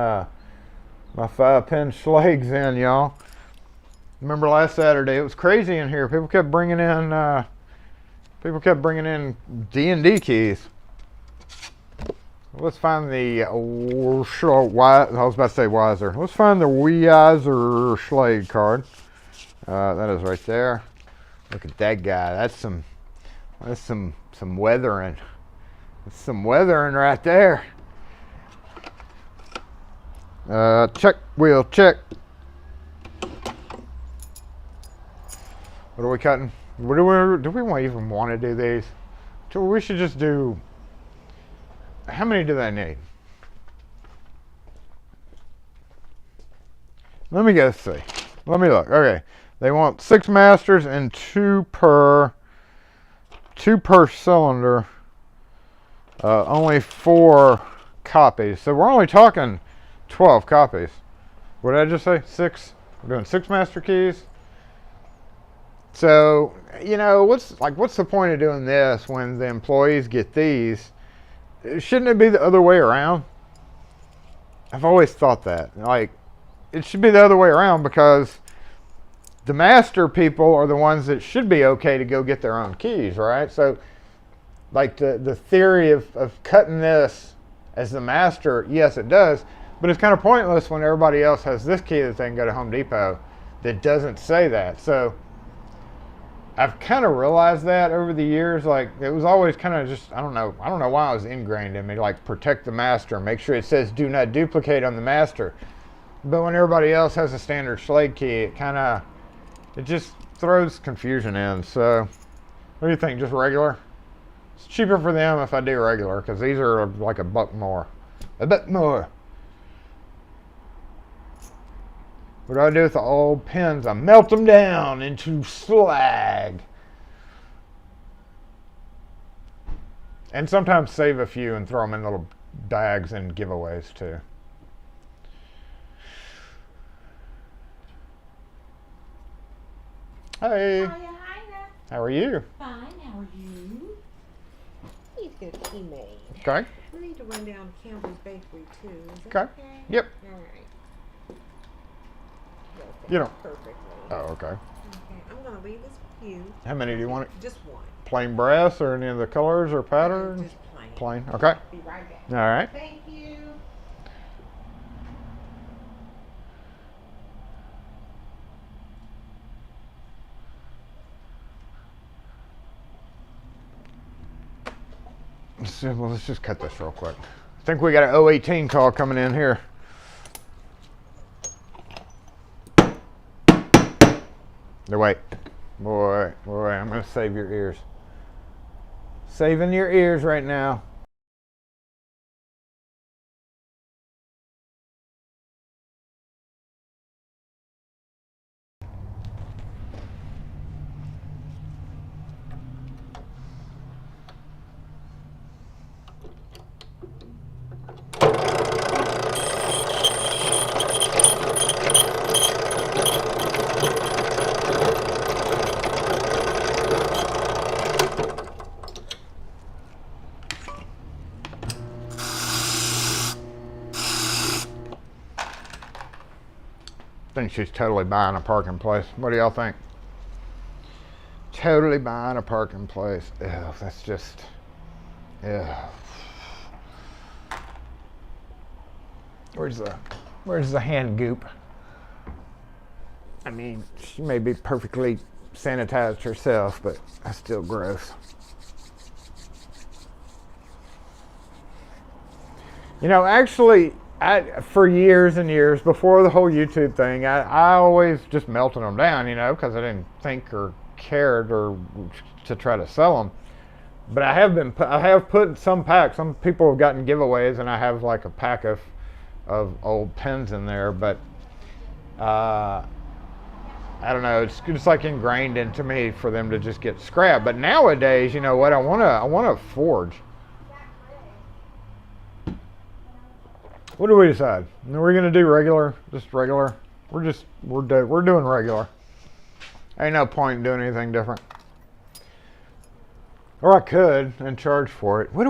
schlags in, y'all. Remember last Saturday? It was crazy in here. People kept bringing in D&D keys. Let's find the I was about to say Wiser. Let's find the Wiser Schlag card. That is right there. Look at that guy. That's some weathering. That's some weathering right there. Check wheel check. What are we cutting? Do we even want to do these? We should just do. How many do they need? Let me go see. Let me look. Okay, they want 6 masters and 2 per cylinder. Only 4 copies. So we're only talking 12 copies. What did I just say? 6. We're doing 6 master keys. So, you know, what's the point of doing this when the employees get these? Shouldn't it be the other way around? I've always thought that. Like, it should be the other way around because the master people are the ones that should be okay to go get their own keys, right? So, like the theory of cutting this as the master, yes, it does. But it's kind of pointless when everybody else has this key that they can go to Home Depot that doesn't say that. So, I've kind of realized that over the years. Like, it was always kind of just, I don't know why it was ingrained in me, like, protect the master, make sure it says do not duplicate on the master. But when everybody else has a standard Schlag key, it just throws confusion in. So, what do you think, just regular? It's cheaper for them if I do regular, because these are like a buck more. A bit more. What do I do with the old pins? I melt them down into slag. And sometimes save a few and throw them in little bags and giveaways too. Hey. Hiya, hiya. How are you? Fine, how are you? He's got a key made. Okay. We need to run down Campbell's Bakery too. Is that Okay. okay? Yep. All right. You don't. Perfectly. Oh, okay. Okay, I'm gonna leave this with you. How many do you want? Just one. Plain brass or any of the colors or patterns? Just plain. Plain. Okay. Be right back. All right. Thank you. Let's just cut this real quick. I think we got an 018 call coming in here. No, wait. Boy, I'm going to save your ears. Saving your ears right now. I think she's totally buying a parking place. What do y'all think? Totally buying a parking place. Ew, that's just, ew. Where's the hand goop? I mean, she may be perfectly sanitized herself, but that's still gross. You know, actually, for years and years before the whole YouTube thing, I always just melted them down, you know, because I didn't think or cared or to try to sell them. But I have put some packs. Some people have gotten giveaways, and I have like a pack of old pens in there. But I don't know. It's just like ingrained into me for them to just get scrapped. But nowadays, you know what? I want to forge. What do we decide? Are we gonna do regular? Just regular? We're doing regular. Ain't no point in doing anything different. Or I could and charge for it. What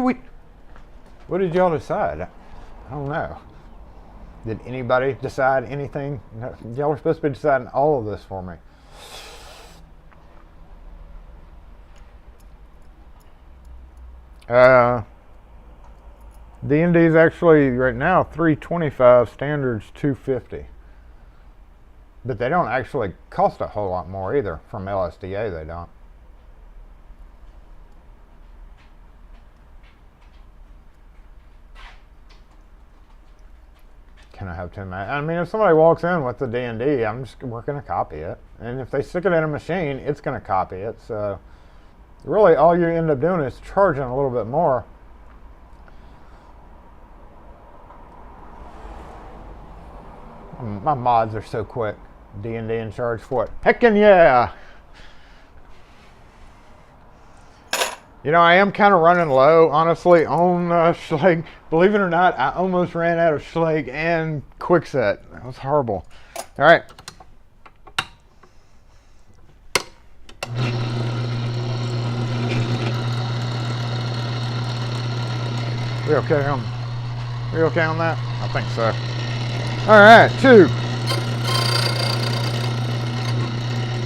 did y'all decide? I don't know. Did anybody decide anything? No, y'all were supposed to be deciding all of this for me. D&D is actually right now 325, standards 250. But they don't actually cost a whole lot more either. From LSDA they don't. Can I have 10 minutes? I mean, if somebody walks in with the D&D, we're going to copy it. And if they stick it in a machine, it's going to copy it. So really all you end up doing is charging a little bit more. My mods are so quick. D&D in charge for it. Heckin' yeah! You know, I am kind of running low, honestly, on Schlage. Believe it or not, I almost ran out of Schlage and Quickset. That was horrible. All right. We okay on that? I think so. All right, 2,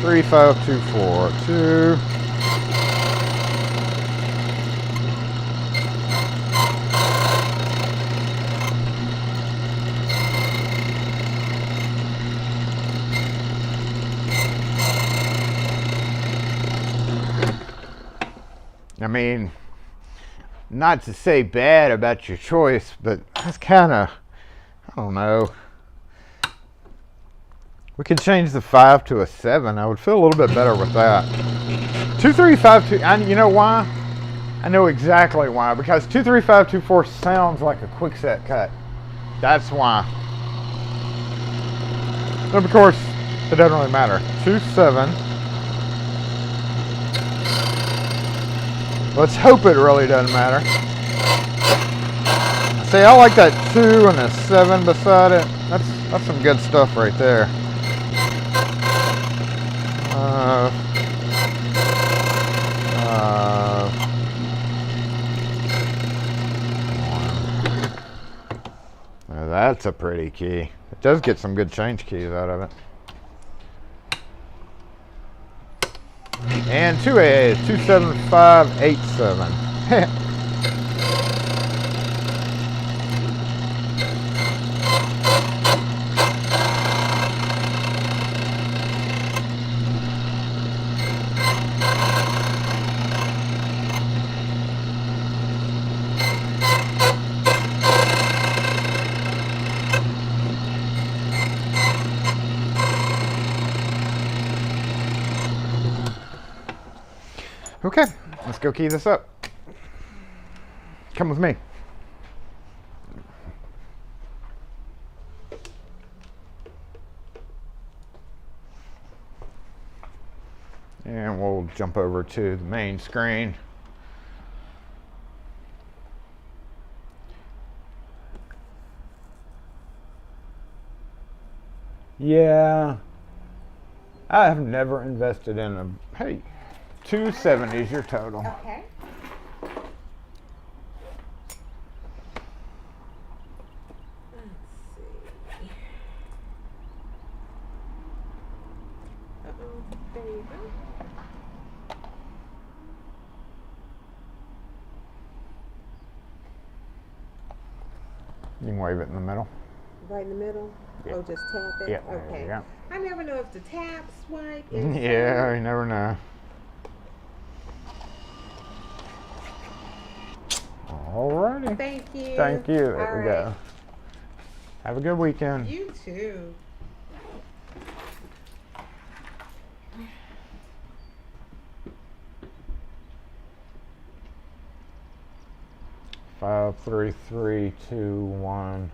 3, 5, 2, 4, 2. I mean, not to say bad about your choice, but that's kind of, I don't know. We could change the 5 to a 7. I would feel a little bit better with that. 2, 3, 5, 2. You know why? I know exactly why. Because 2, 3, 5, 2, 4 sounds like a quickset cut. That's why. But of course, it doesn't really matter. 2, 7. Let's hope it really doesn't matter. See, I like that 2 and a 7 beside it. That's some good stuff right there. That's a pretty key. It does get some good change keys out of it. And 2 A's, 27587. Okay, let's go key this up. Come with me. And we'll jump over to the main screen. Yeah, I have never invested in a, hey, 270 is your total. Okay. Let's see. Uh-oh, there you go. You can wave it in the middle. Right in the middle? Yeah. Oh, just tap it? Yeah, Okay. there you go. I never know if to tap, swipe, insert. Yeah, you never know. Alrighty. Thank you. Thank you. There All we go. Have a good weekend. You too. Five, three, three, two, one.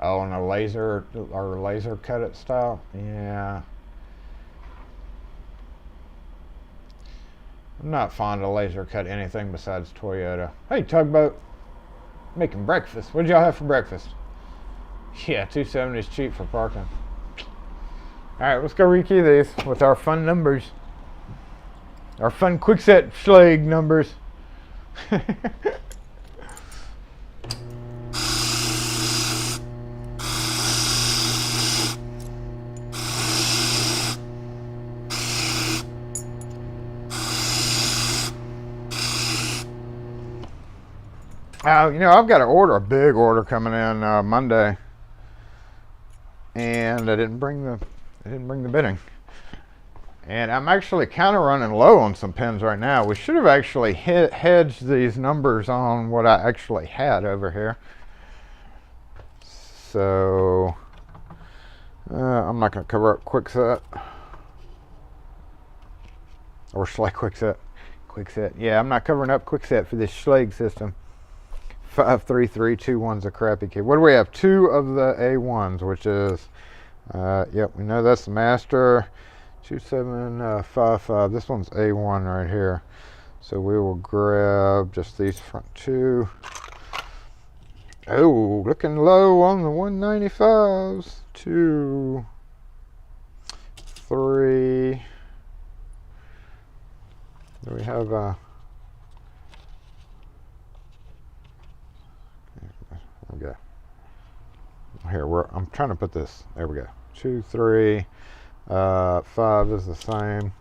Oh, and a laser or laser cut it style. Yeah. I'm not fond of laser cut anything besides Toyota. Hey, Tugboat. Making breakfast. What did y'all have for breakfast? Yeah, 270 is cheap for parking. Alright, let's go rekey these with our fun numbers. Our fun quickset schlag numbers. You know, I've got a big order coming in Monday, and I didn't bring the bidding. And I'm actually kind of running low on some pins right now. We should have actually hedged these numbers on what I actually had over here. So I'm not going to cover up Quickset or Schlag Quickset. Quickset. Yeah, I'm not covering up Quickset for this Schlag system. 53321's a crappy key. What do we have? 2 of the A1s, which is, yep, we know that's the master. 2755. This one's A1 right here. So we will grab just these front 2. Oh, looking low on the 195s. 2, 3. Do we have okay. Here, I'm trying to put this. There we go. 2, 3, 5 is the same,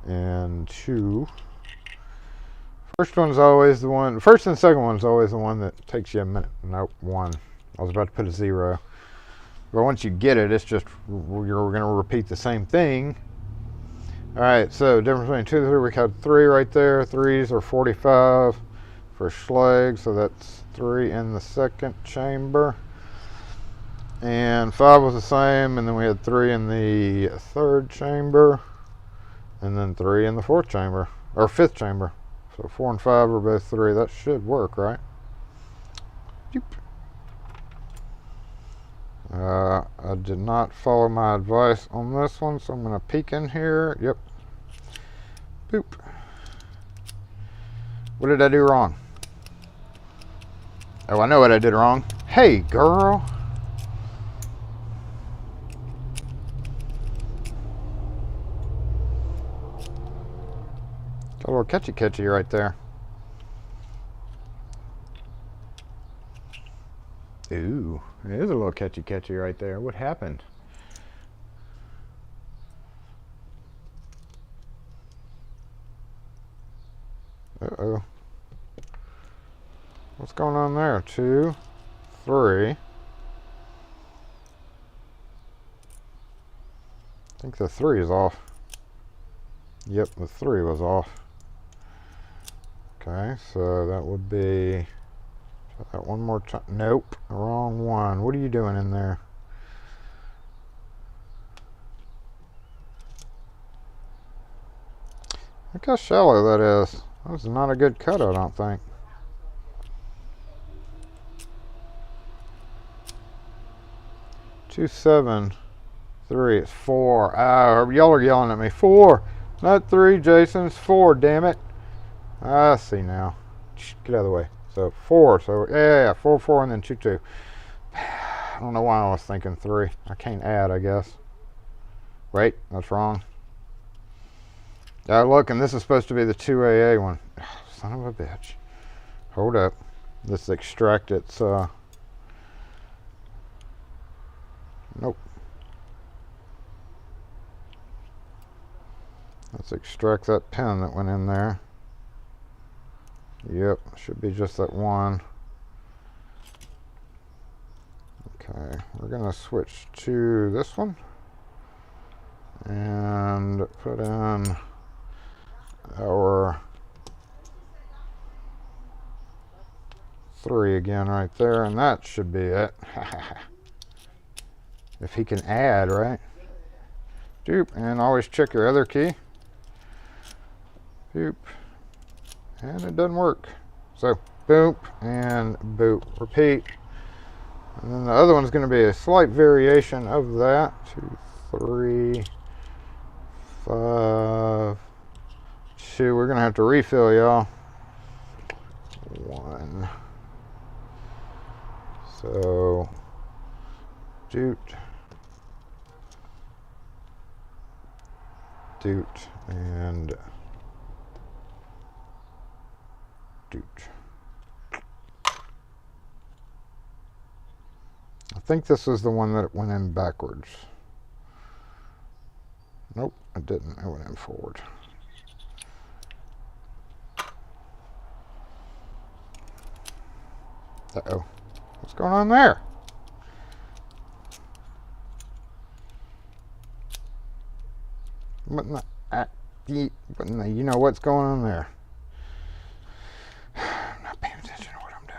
and 2. First one's always the one. First and second one's always the one that takes you a minute. Nope, 1. I was about to put a 0, but once you get it, it's just you're going to repeat the same thing. All right. So difference between 2 and 3, we got 3 right there. 3s are 45. For Schlag, so that's 3 in the second chamber, and 5 was the same, and then we had 3 in the third chamber, and then 3 in the fourth chamber, or fifth chamber. So 4 and 5 are both 3. That should work, right? I did not follow my advice on this one, so I'm going to peek in here. Yep. Boop. What did I do wrong? Oh, I know what I did wrong. Hey, girl. Got a little catchy right there. Ooh, it is a little catchy right there. What happened? Uh-oh. What's going on there? 2, 3. I think the 3 is off. Yep, the 3 was off. Okay, so that would be that one more time. Nope, wrong one. What are you doing in there? Look how shallow that is. That's not a good cut, I don't think. Two, 7, 3. It's 4. Ah, y'all are yelling at me. 4, not 3, Jason. It's 4. Damn it. I see now. Get out of the way. So 4. So yeah, 4, 4, and then 2, 2. I don't know why I was thinking 3. I can't add, I guess. Wait, that's wrong. Look, and this is supposed to be the 2AA one. Son of a bitch. Hold up. Let's extract its, nope. Let's extract that pin that went in there. Yep, should be just that one. Okay, we're gonna switch to this one. And put in our 3 again right there, and that should be it. If he can add, right? Doop, and always check your other key. Doop, and it doesn't work. So boop and boop, repeat. And then the other one's going to be a slight variation of that. 2, 3, 5, 2. We're going to have to refill, y'all. 1. So, doot, doot, and doot. I think this is the one that went in backwards. Nope, it didn't. It went in forward. Uh-oh. What's going on there? What in the, you know what's going on there. I'm not paying attention to what I'm doing.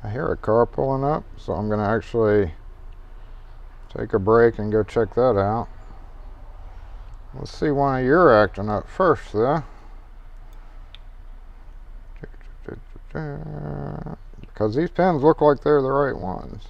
I hear a car pulling up, so I'm going to actually take a break and go check that out. Let's see why you're acting up first, though. Because these pins look like they're the right ones.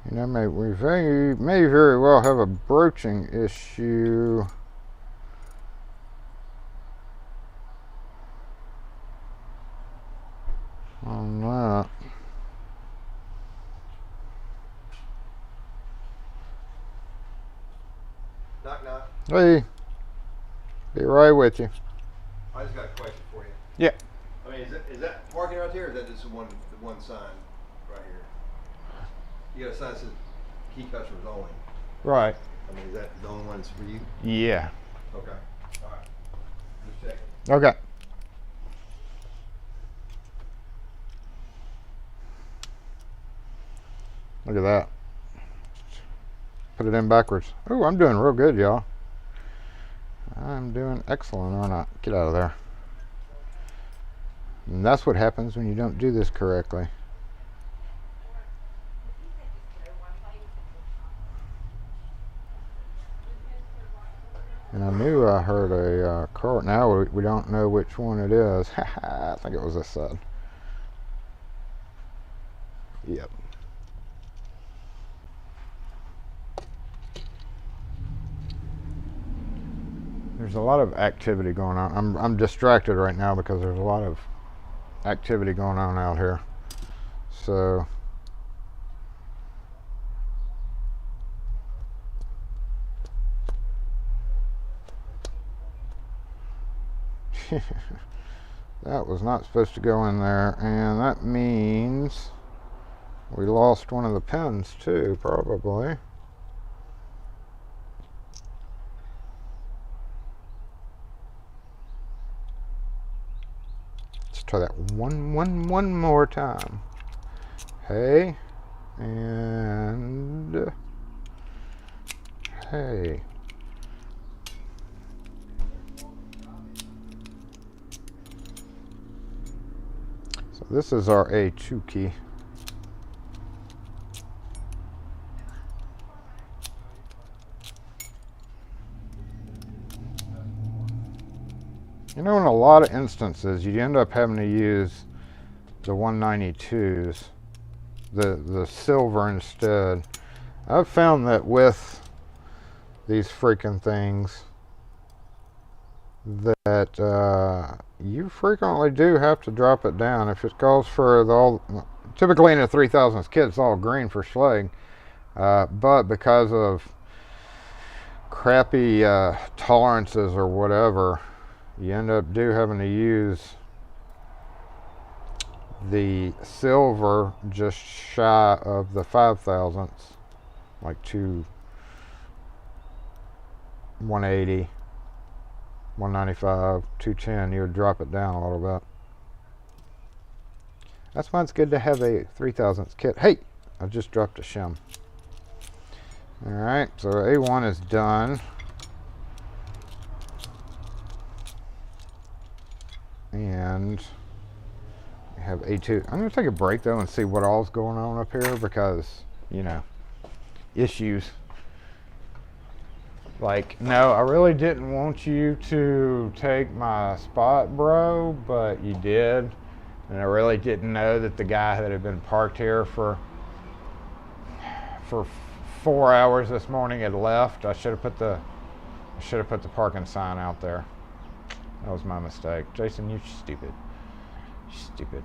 You know, we may very well have a broaching issue. On that. Knock, knock. Hey, be right with you. I just got a question for you. Yeah. I mean, is that parking right there, or is that just the one sign right here? You got a sign that says key customers only. Right. I mean, is that the only one that's for you? Yeah. Okay. All right. Just checking. Okay. Look at that. Put it in backwards. Oh, I'm doing real good, y'all. I'm doing excellent, aren't I? Get out of there. And that's what happens when you don't do this correctly. And I knew I heard a car. Now we don't know which one it is. I think it was this side. Yep. There's a lot of activity going on. I'm distracted right now because there's a lot of activity going on out here. So that was not supposed to go in there, and that means we lost one of the pins too, probably. try that one more time. Hey, and hey. So this is our A2 key. You know, in a lot of instances, you end up having to use the 192s, the silver instead. I've found that with these freaking things that you frequently do have to drop it down. If it calls for typically in a 3000s kit, it's all green for slag, but because of crappy tolerances or whatever, you end up having to use the silver just shy of the 5000s, like 180, 195, 210. You would drop it down a little bit. That's why it's good to have a 3000s kit. Hey, I just dropped a shim. Alright, so A1 is done. And we have A2. I'm going to take a break though and see what all's going on up here because, you know, issues. Like, no, I really didn't want you to take my spot, bro, but you did. And I really didn't know that the guy that had been parked here for 4 hours this morning had left. I should have put the parking sign out there. That was my mistake. Jason, you stupid. Stupid.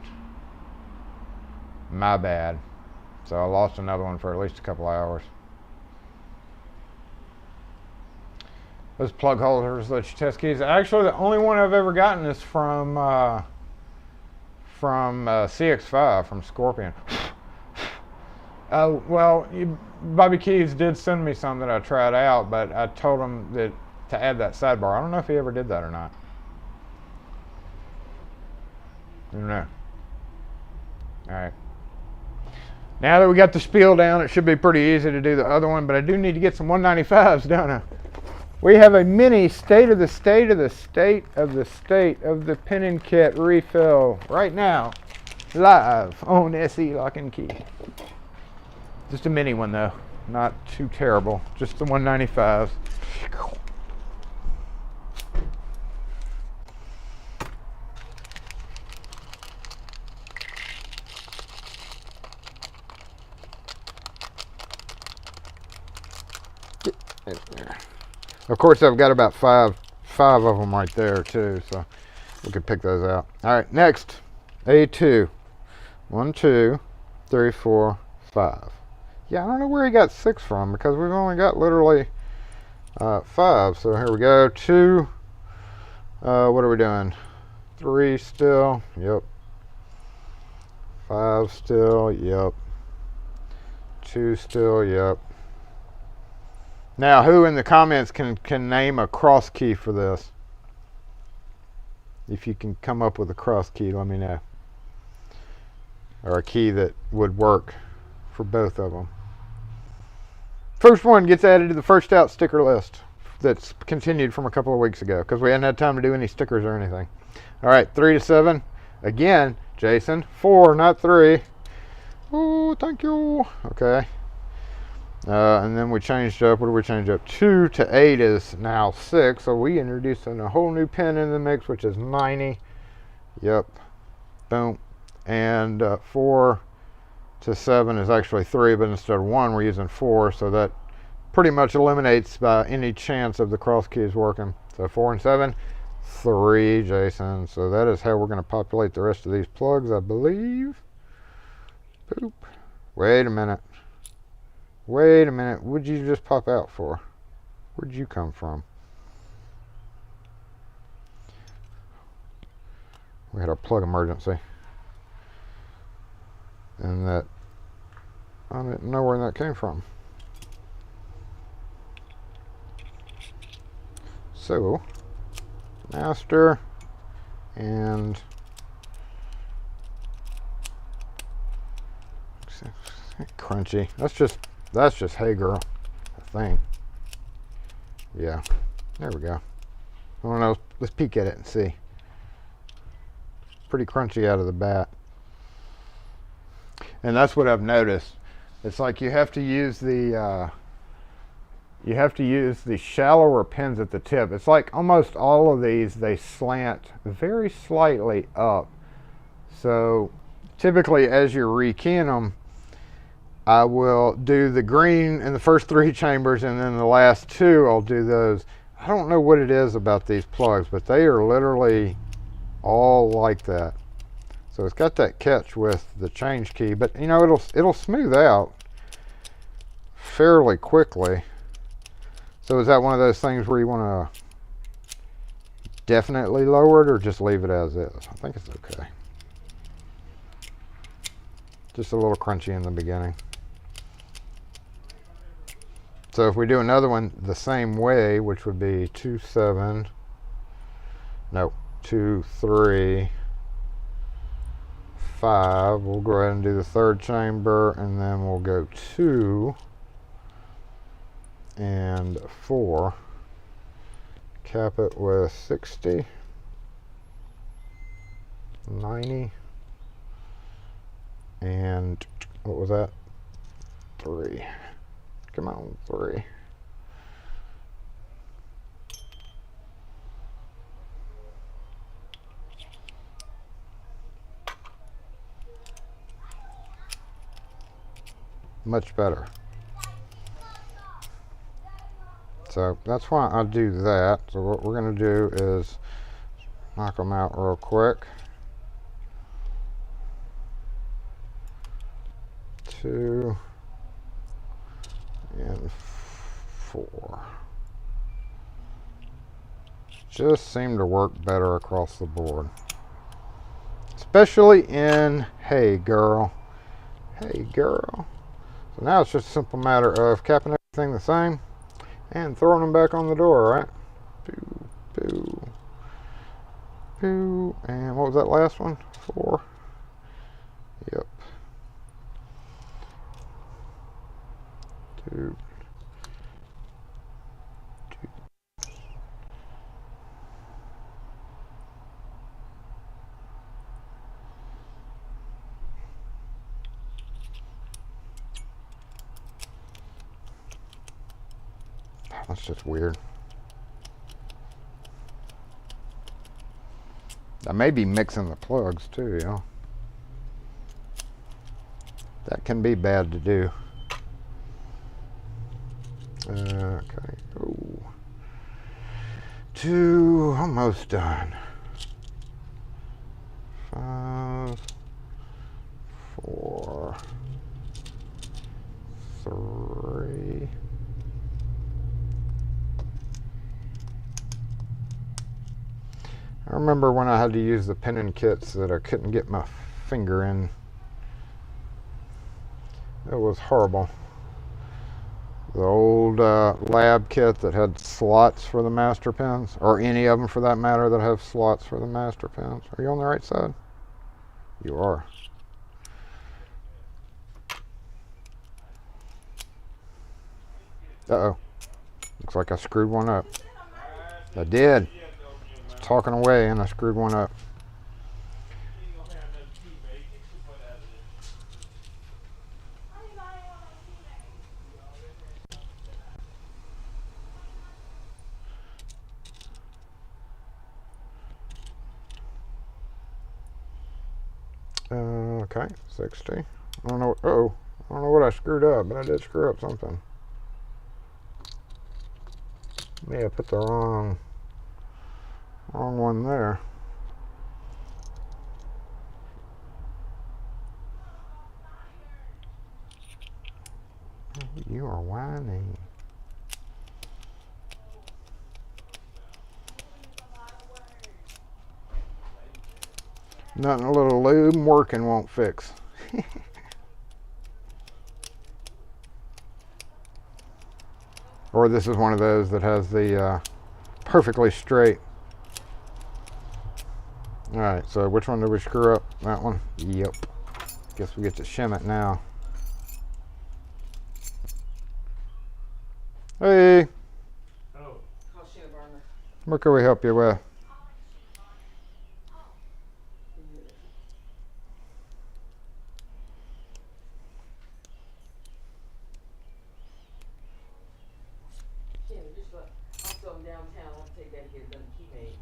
My bad. So I lost another one for at least a couple hours. Those plug holders let you test keys. Actually, the only one I've ever gotten is from CX5, from Scorpion. Well, Bobby Keys did send me some that I tried out, but I told him that to add that sidebar. I don't know if he ever did that or not. I don't know. Alright. Now that we got the spiel down, it should be pretty easy to do the other one, but I do need to get some 195s, don't I? We have a mini state of the pinning kit refill right now, live on SE Lock and Key. Just a mini one though, not too terrible, just the 195s. Of course, I've got about five of them right there too, so we could pick those out. All right, next, A2. 1, 2, 3, 4, 5. Yeah, I don't know where he got 6 from because we've only got literally 5. So here we go. 2. What are we doing? 3 still. Yep. 5 still. Yep. 2 still. Yep. Now, who in the comments can name a cross key for this? If you can come up with a cross key, let me know. Or a key that would work for both of them. First one gets added to the first out sticker list that's continued from a couple of weeks ago because we hadn't had time to do any stickers or anything. All right, 3 to 7. Again, Jason, 4, not 3. Oh, thank you. Okay. And then we changed up, what did we change up? 2 to 8 is now 6. So we introduced a whole new pin in the mix, which is 90. Yep. Boom. And 4 to 7 is actually 3, but instead of 1, we're using 4. So that pretty much eliminates any chance of the cross keys working. So 4 and 7, 3, Jason. So that is how we're going to populate the rest of these plugs, I believe. Boop. Wait a minute. Wait a minute, what'd you just pop out for? Where'd you come from? We had a plug emergency. And that, I didn't know where that came from. So, master and Crunchy. That's just HeeeeeyyyyyGurl, I think. Yeah, there we go. I don't know. Let's peek at it and see. Pretty crunchy out of the bat. And that's what I've noticed. It's like you have to use the shallower pins at the tip. It's like almost all of these, they slant very slightly up. So typically as you're rekeying them, I will do the green in the first 3 chambers, and then the last 2 I'll do those. I don't know what it is about these plugs, but they are literally all like that. So it's got that catch with the change key, but you know, it'll smooth out fairly quickly. So is that one of those things where you want to definitely lower it or just leave it as is? I think it's okay. Just a little crunchy in the beginning. So if we do another one the same way, which would be 2, 7, no, 2, 3, 5, we'll go ahead and do the 3rd chamber, and then we'll go 2 and 4. Cap it with 60, 90, and what was that? 3. Come on, 3. Much better. So that's why I do that. So what we're going to do is knock them out real quick. 2 and 4. Just seem to work better across the board, especially in HeeeeeyyyyyGurl. HeeeeeyyyyyGurl. So now it's just a simple matter of capping everything the same and throwing them back on the door, right? Boo, boo, boo. And what was that last one? 4. Yep. 2. That's just weird. I may be mixing the plugs too, you know. That can be bad to do. Okay. Ooh. 2, almost done. 5, 4, 3. I remember when I had to use the pinning kits that I couldn't get my finger in. It was horrible. The old lab kit that had slots for the master pins, or any of them for that matter that have slots for the master pins. Are you on the right side? You are. Uh-oh. Looks like I screwed one up. I did. Talking away and I screwed one up. Okay, 60. I don't know. Uh-oh. I don't know what I screwed up, but I did screw up something. May have put the wrong one there. You are whining. Nothing a little lube working won't fix. Or this is one of those that has the perfectly straight. Alright, so which one did we screw up? That one? Yep. Guess we get to shim it now. Hey, Oh, Call Sheena Burner. what can we help you with? Sheena, just look. I'm still in downtown. I'll take that to get it done. Key made.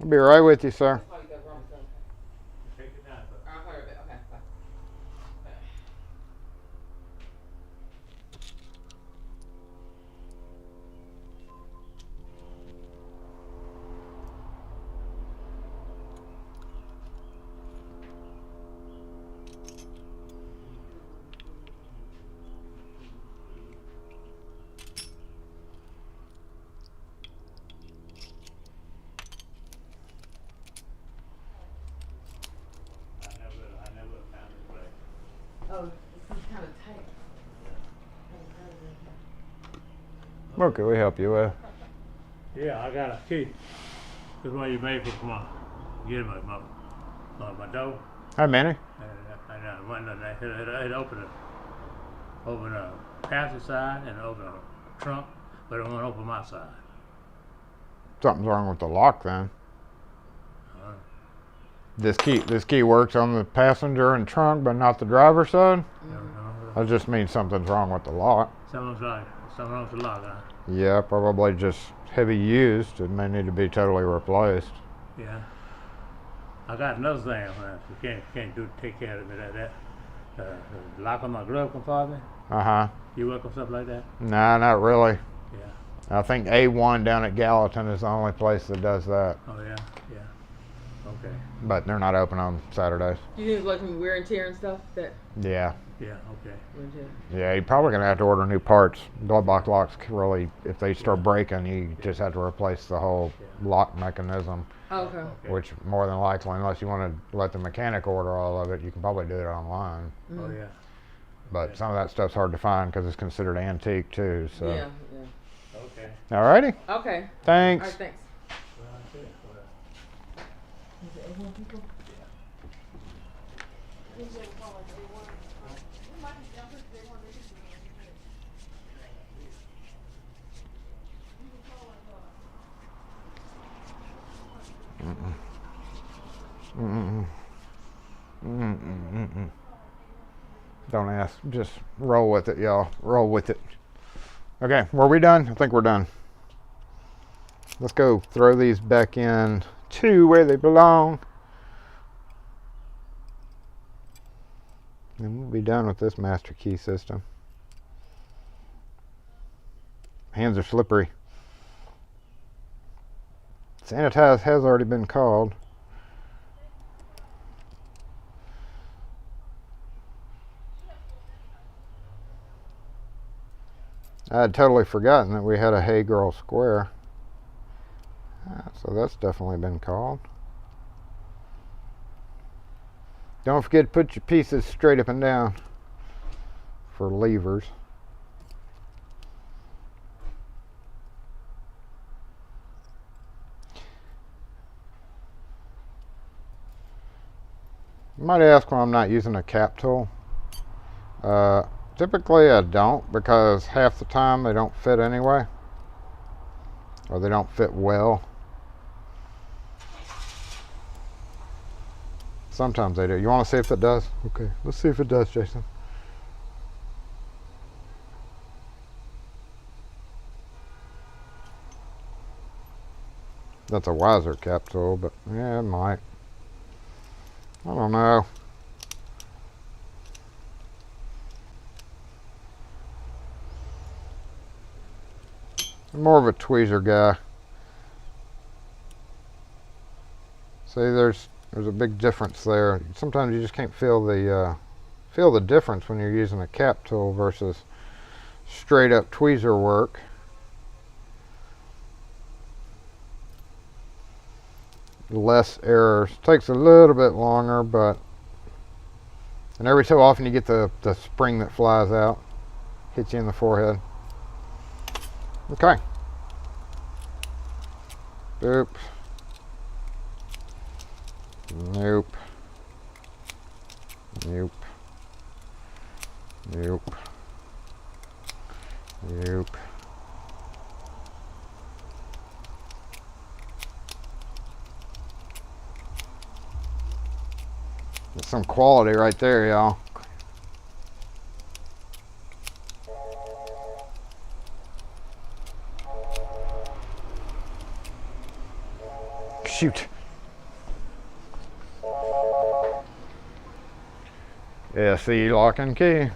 I'll be right with you, sir. Probably got wrong with them. take it down, but I'll hurry a bit. Okay, bye. I never found this place. Oh, this is kind of tight. What can we help you with? Yeah, I got a key. This one you made for my, get my door. How many? And one of them, it open a passenger side and open a trunk, but it won't open my side. Something's wrong with the lock then. Uh, This key works on the passenger and trunk, but not the driver's side. That just means something's wrong with the lock. Something's wrong with the lock, huh? Yeah, probably just heavy used. It may need to be totally replaced. Yeah. I got another thing. You can't take care of it. Lock on my glove compartment. You work on stuff like that? Nah, not really. Yeah. I think A1 down at Gallatin is the only place that does that. Oh yeah. Yeah. Okay. But they're not open on Saturdays. You think it's like some wear and tear and stuff? That Yeah. Yeah. Okay. wear and tear. Yeah, you're probably going to have to order new parts. Glove box locks really, if they start breaking, you just have to replace the whole lock mechanism. Oh, okay. Okay. Which more than likely, unless you want to let the mechanic order all of it, you can probably do it online. Oh yeah. But Okay. some of that stuff's hard to find because it's considered antique too. So. Yeah, yeah. Okay. Alrighty. Okay. Thanks. All right, thanks. Well, that's it. Well, Don't ask. Just roll with it, y'all. Roll with it. Okay, were we done? I think we're done. Let's go throw these back in to where they belong. And we'll be done with this master key system. Hands are slippery. Sanitize has already been called. I had totally forgotten that we had a HeeeeeyyyyyGurl square. So that's definitely been called. Don't forget to put your pieces straight up and down for levers. You might ask why I'm not using a cap tool. Typically I don't, because half the time they don't fit anyway, or they don't fit well. Sometimes they do. You want to see if it does? Okay, let's see if it does, Jason. That's a wiser cap tool, but yeah, it might. I don't know. I'm more of a tweezer guy. See, there's a big difference there. Sometimes you just can't feel the difference when you're using a cap tool versus straight up tweezer work. Less errors. Takes a little bit longer, but and every so often you get the spring that flies out, hits you in the forehead. Okay. Boop. Nope. Nope. Nope. Yep. That's some quality right there, y'all. Shoot. SE lock and key.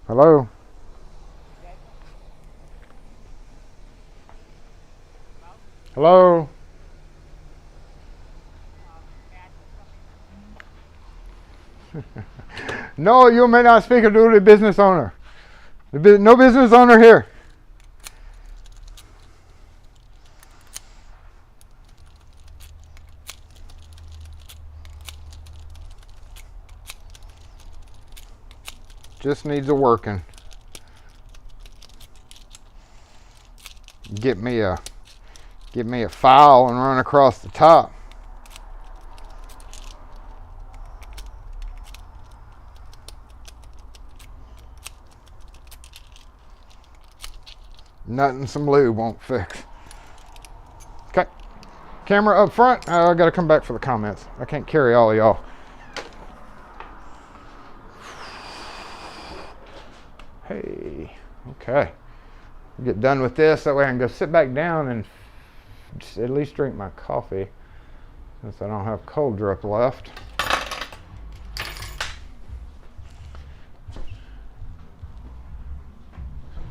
Hello. Hello. No, you may not speak to the business owner. No business owner here. Just needs a working. Get me a file and run across the top. Nothing some lube won't fix. Okay, camera up front. I gotta come back for the comments. I can't carry all of y'all. Hey, okay. Get done with this. That way I can go sit back down and just at least drink my coffee, since I don't have cold drip left.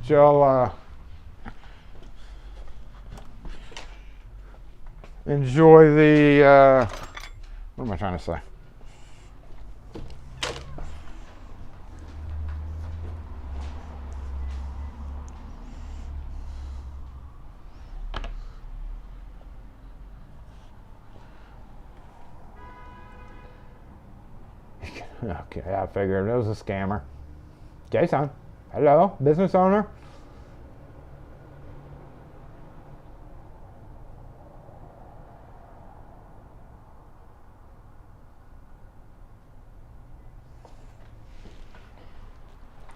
Y'all enjoy the, what am I trying to say? Okay, I figured it was a scammer. Jason, hello, business owner?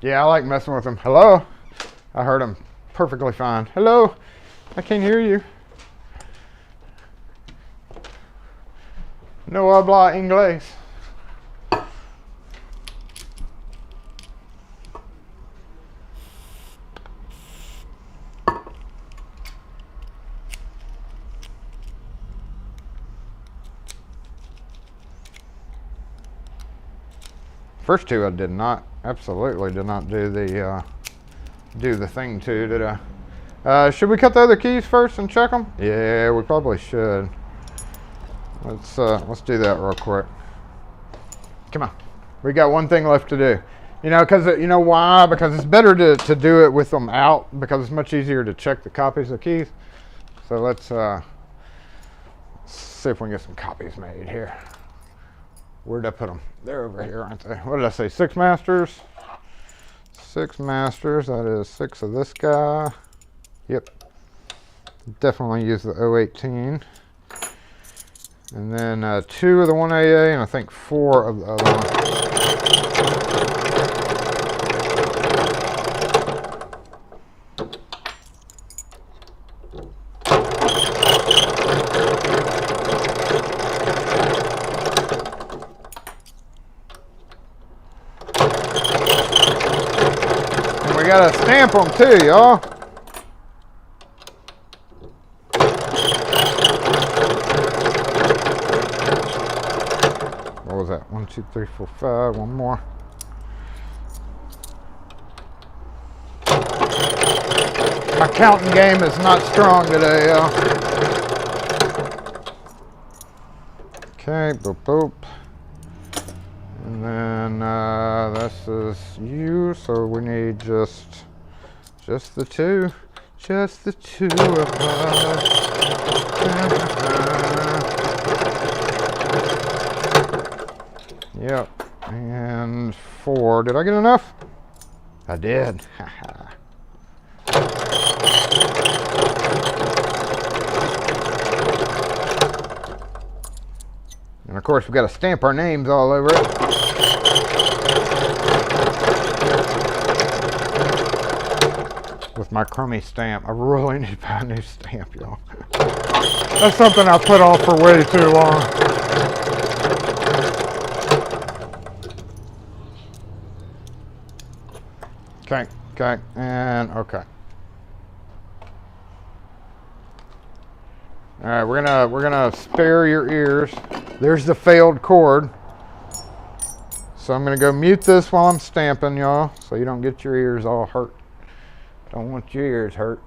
Yeah, I like messing with him. Hello? I heard him perfectly fine. Hello? I can't hear you. No habla inglés. First two I did not, absolutely did not do the thing to, did I? Should we cut the other keys first and check them? Yeah, we probably should. Let's do that real quick. Come on, we got one thing left to do. You know, because you know why? Because it's better to do it with them out, because it's much easier to check the copies of keys. So let's see if we can get some copies made here. Where'd I put them? They're over here, aren't they? What did I say? 6 masters? 6 masters. That is 6 of this guy. Yep. Definitely use the 018. And then 2 of the 1AA, and I think 4 of the other one. We gotta stamp them too, y'all. What was that? 1, 2, 3, 4, 5. One more. My counting game is not strong today, y'all. Okay, boop, boop. And then this is you, so we need just the 2. Just the 2 of us. Yep, and 4. Did I get enough? I did. And of course, we got to stamp our names all over it. with my crummy stamp. I really need to buy a new stamp, y'all. That's something I put off for way too long. Okay, and okay. All right, we're gonna spare your ears. There's the failed chord. So I'm gonna go mute this while I'm stamping, y'all, so you don't get your ears all hurt. Don't want your ears hurt.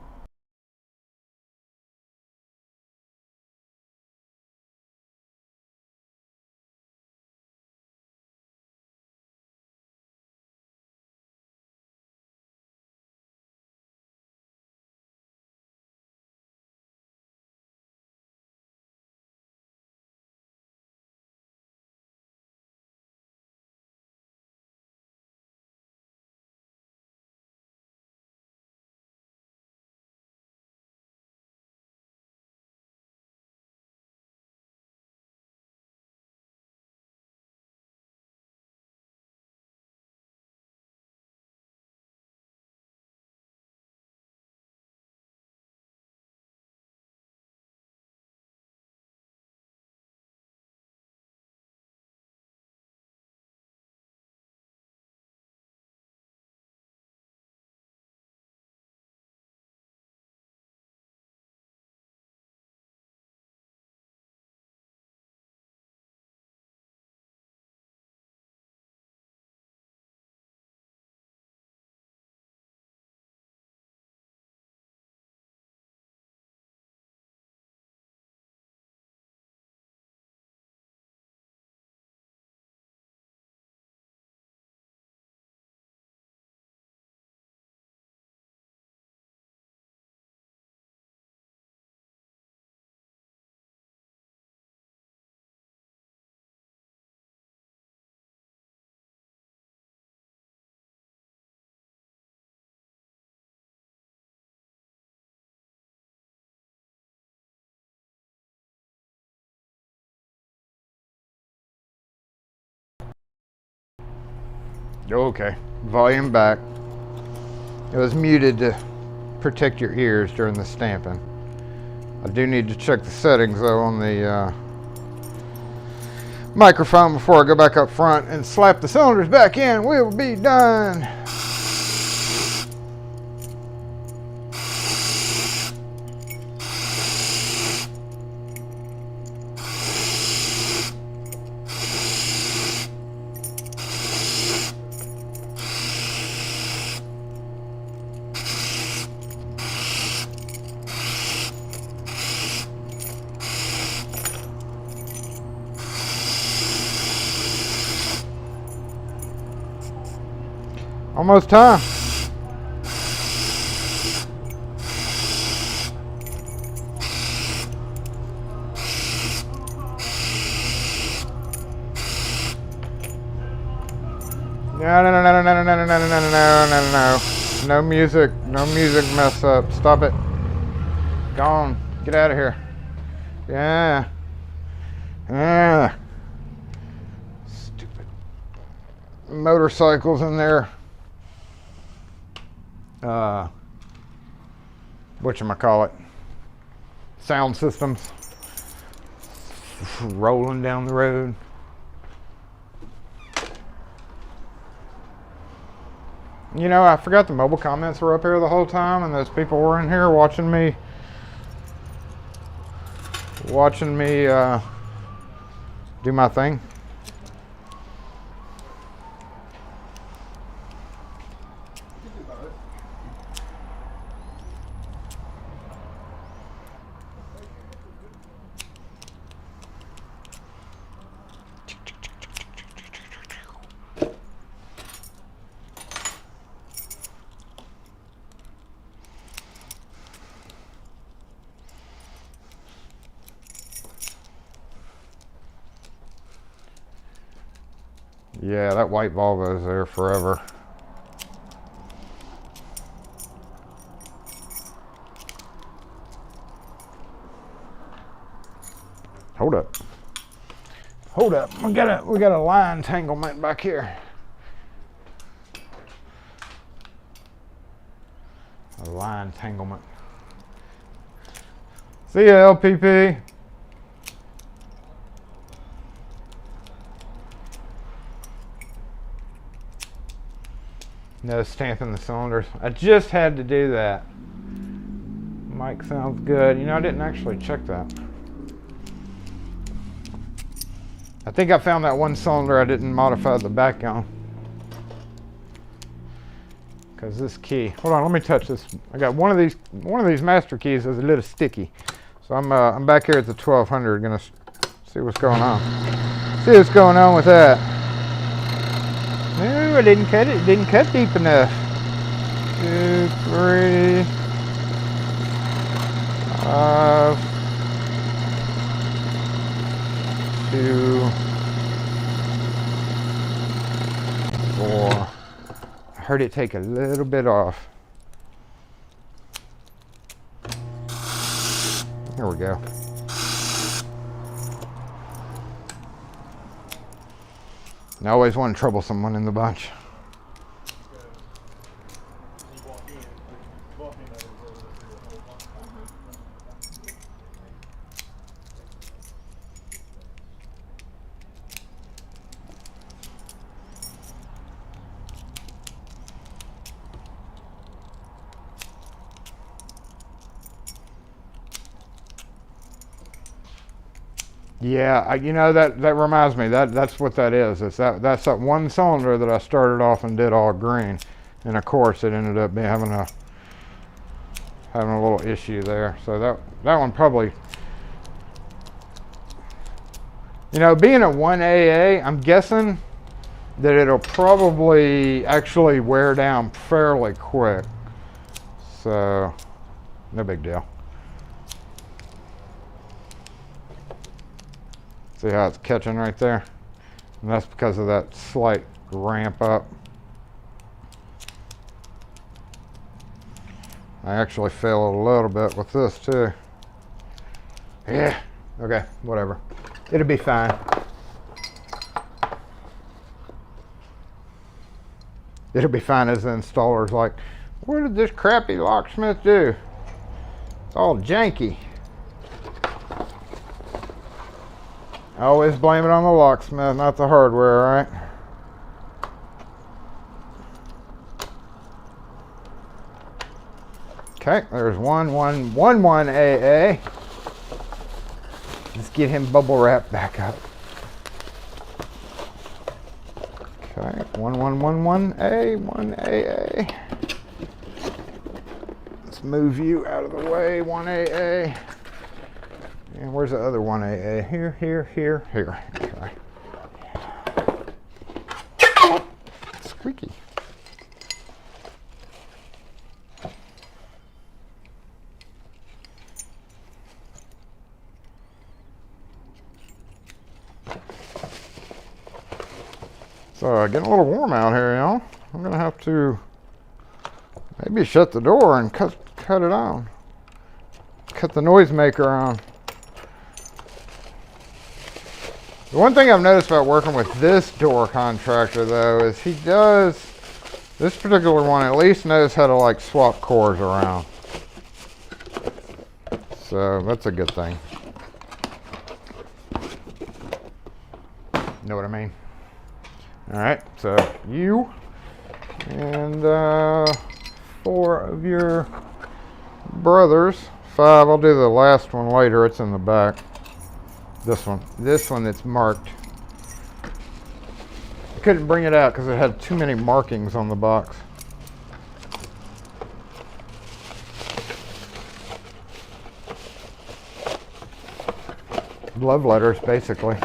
Okay, volume back. It was muted to protect your ears during the stamping. I do need to check the settings though on the microphone before I go back up front and slap the cylinders back in. We'll be done. Almost time. No. No music. No music mess up. Stop it. Gone. Get out of here. Yeah. Stupid motorcycles in there. Whatchamacallit, sound systems rolling down the road. You know, I forgot the mobile comments were up here the whole time, and those people were in here watching me do my thing. Yeah, that white Volvo's there forever. Hold up. Hold up. We got a line entanglement back here. A line entanglement. See ya, LPP. No stamping the cylinders. I just had to do that. Mic sounds good. You know, I didn't actually check that. I think I found that one cylinder I didn't modify the back on. Because this key, hold on, let me touch this. I got one of these master keys is a little sticky. So I'm back here at the 1200, gonna see what's going on. See what's going on with that. No, I didn't cut it. It didn't cut deep enough. 2, 3, 5, 2, 4. I heard it take a little bit off. Here we go. I always want to trouble someone in the bunch. Yeah, you know, that reminds me, that's what that is. That's that one cylinder that I started off and did all green, and of course it ended up having a little issue there. So that one probably, you know, being a 1AA, I'm guessing that it'll probably actually wear down fairly quick. So no big deal. See how it's catching right there? And that's because of that slight ramp up. I actually failed a little bit with this too. Yeah, okay, whatever. It'll be fine. It'll be fine as the installer's like, what did this crappy locksmith do? It's all janky. I always blame it on the locksmith, not the hardware, right? Okay, there's 1111AA. Let's get him bubble wrap back up. Okay, 1111A, 1AA. Let's move you out of the way, 1AA. And where's the other 1AA? Here. Okay. Squeaky. So getting a little warm out here, y'all. I'm gonna have to maybe shut the door and cut it on. Cut the noisemaker on. The one thing I've noticed about working with this door contractor though is he does, this particular one at least knows how to like swap cores around. So that's a good thing. Know what I mean? Alright, so you and 4 of your brothers. 5, I'll do the last one later, it's in the back. This one that's marked. I couldn't bring it out because it had too many markings on the box. Love letters, basically.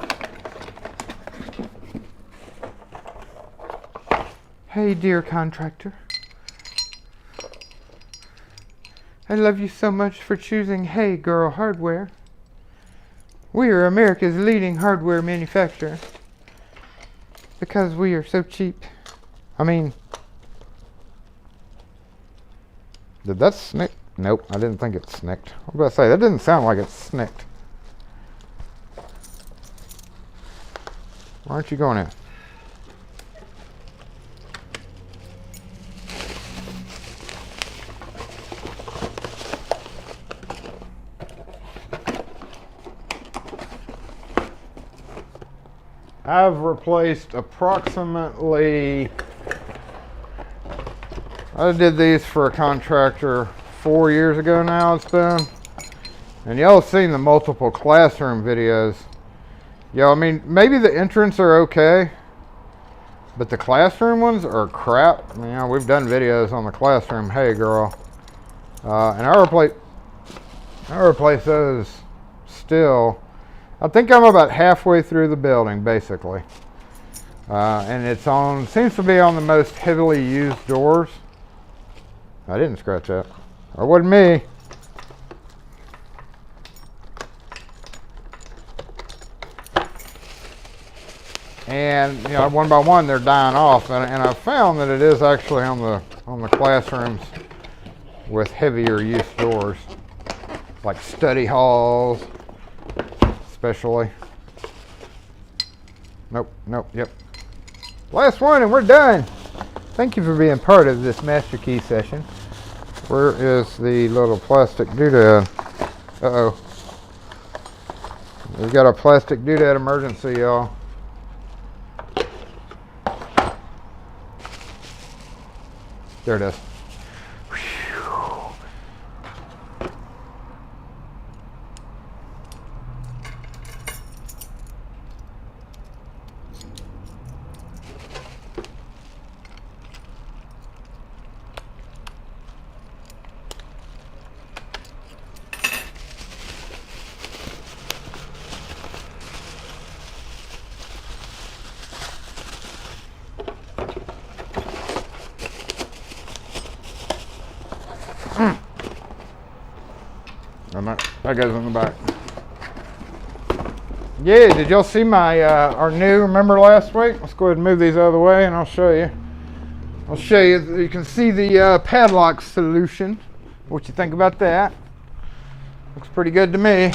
Hey, dear contractor. I love you so much for choosing HeeeeeyyyyyGurl hardware. We are America's leading hardware manufacturer because we are so cheap. I mean, did that snick? Nope, I didn't think it snicked. I was about to say, that didn't sound like it snicked. Why aren't you going in? I've replaced approximately, I did these for a contractor 4 years ago now it's been. And y'all have seen the multiple classroom videos. Yo, I mean, maybe the entrance are okay, but the classroom ones are crap. You know, we've done videos on the classroom, hey girl. And I replace those still. I think I'm about halfway through the building, basically. And it's on, seems to be on the most heavily used doors. I didn't scratch that. It wasn't me. And you know, one by one they're dying off, and I found that it is actually on the classrooms with heavier use doors, like study halls, especially. Nope, yep. Last one, and we're done. Thank you for being part of this master key session. Where is the little plastic doodad? Uh-oh. We've got a plastic doodad emergency, y'all. There it is. And that goes in the back. Yeah, did y'all see my our new, remember last week? Let's go ahead and move these out of the way and I'll show you. You can see the padlock solution. What you think about that? Looks pretty good to me.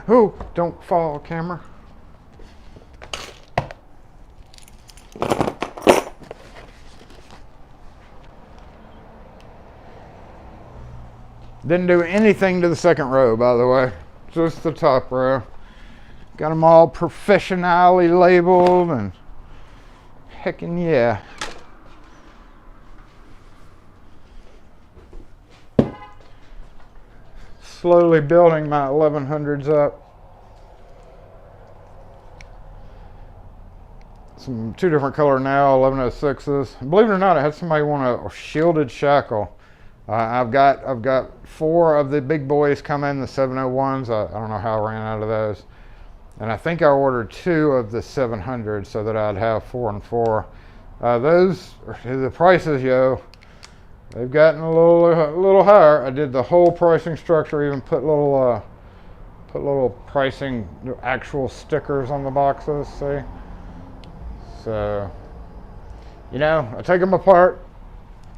Oh, don't fall, camera. Didn't do anything to the second row, by the way. Just the top row. Got them all professionally labeled and heckin' yeah. Slowly building my 1100s up. Two different color now, 1106s. Believe it or not, I had somebody want a shielded shackle. I've got 4 of the big boys come in, the 701s. I don't know how I ran out of those. And I think I ordered 2 of the 700s so that I'd have 4 and 4. Those, the prices, yo, they've gotten a little higher. I did the whole pricing structure, even put little pricing, actual stickers on the boxes, see? So, you know, I take them apart.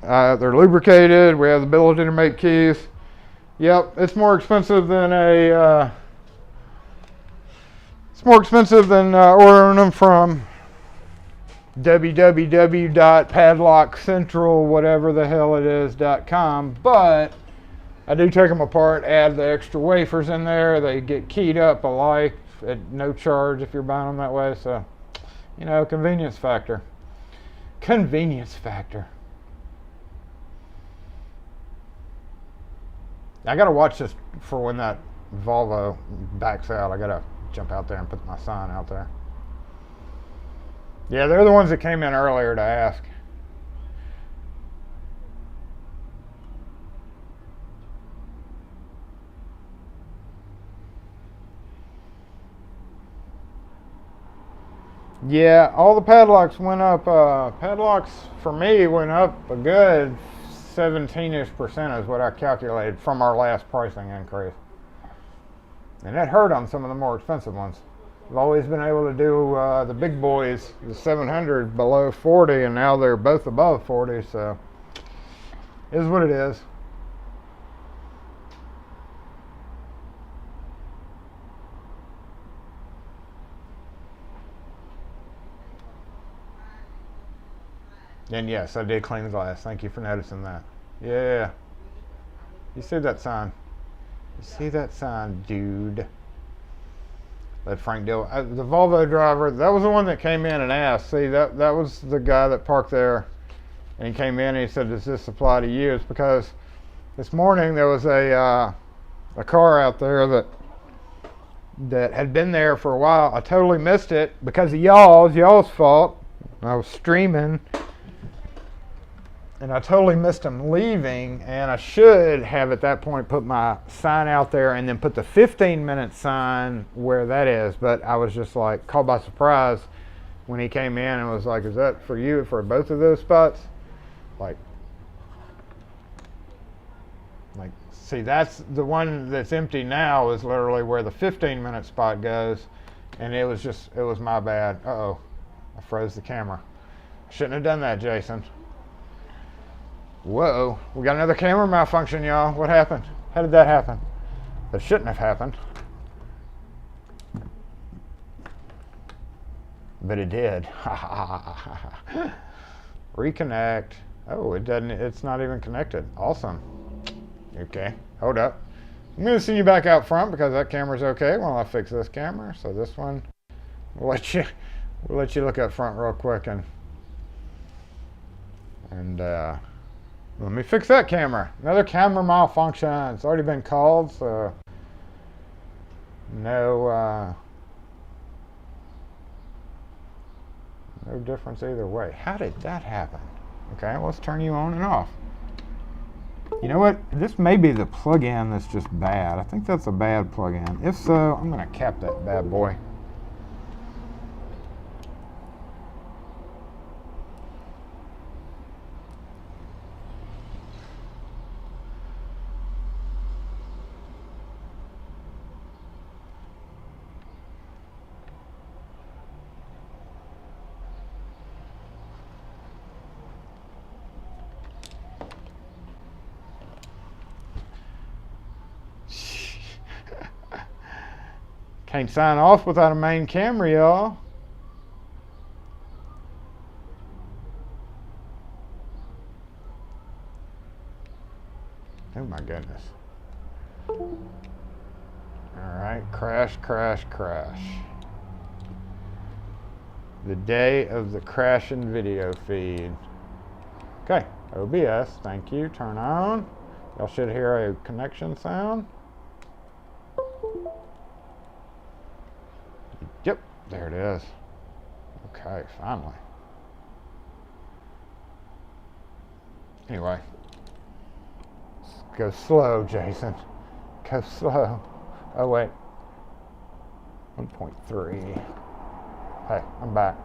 They're lubricated. We have the ability to make keys. Yep, it's more expensive than ordering them from www.padlockcentral, whatever the hell it is.com. But I do take them apart, add the extra wafers in there. They get keyed up alike at no charge if you're buying them that way. So, you know, convenience factor. Convenience factor. I gotta watch this for when that Volvo backs out. I gotta jump out there and put my sign out there. Yeah, they're the ones that came in earlier to ask. Yeah, all the padlocks went up. Padlocks for me went up a good 17-ish% is what I calculated from our last pricing increase. And that hurt on some of the more expensive ones. I've always been able to do the big boys, the 700 below 40, and now they're both above 40, so it is what it is. And yes, I did clean the glass. Thank you for noticing that. Yeah. You see that sign? You see that sign, dude? Let Frank deal. The Volvo driver, that was the one that came in and asked. See, that was the guy that parked there. And he came in and he said, does this apply to you? It's because this morning there was a car out there that had been there for a while. I totally missed it because of y'all's fault. I was streaming and I totally missed him leaving, and I should have at that point put my sign out there and then put the 15-minute sign where that is, but I was just like caught by surprise when he came in and was like, is that for you for both of those spots? Like see, that's the one that's empty now is literally where the 15-minute spot goes, and it was my bad. Uh-oh, I froze the camera. I shouldn't have done that, Jason. Whoa, we got another camera malfunction, y'all. What happened? How did that happen? That shouldn't have happened. But it did. Reconnect. Oh, it's not even connected. Awesome. Okay, hold up. I'm gonna send you back out front because that camera's okay while I fix this camera. So this one, we'll let you look up front real quick and let me fix that camera. Another camera malfunction. It's already been called, so no difference either way. How did that happen? Okay, well, let's turn you on and off. You know what? This may be the plug-in that's just bad. I think that's a bad plug-in. If so, I'm going to cap that bad boy. Can't sign off without a main camera, y'all. Oh my goodness. All right, crash. The day of the crashing video feed. Okay, OBS, thank you, turn on. Y'all should hear a connection sound. Yep, there it is. Okay, finally. Anyway, go slow, Jason. Go slow. Oh, wait. 1.3. Hey, I'm back.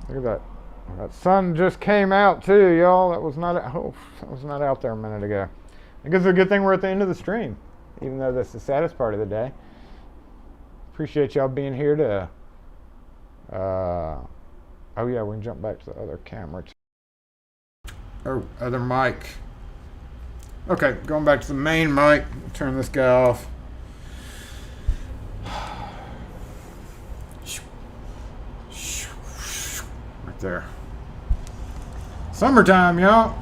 Look at that. That sun just came out too, y'all. That was not out there a minute ago. I guess it's a good thing we're at the end of the stream, even though that's the saddest part of the day. Appreciate y'all being here to oh yeah, we can jump back to the other camera too. Oh, other mic. Okay, going back to the main mic. Turn this guy off. Right there. Summertime, y'all.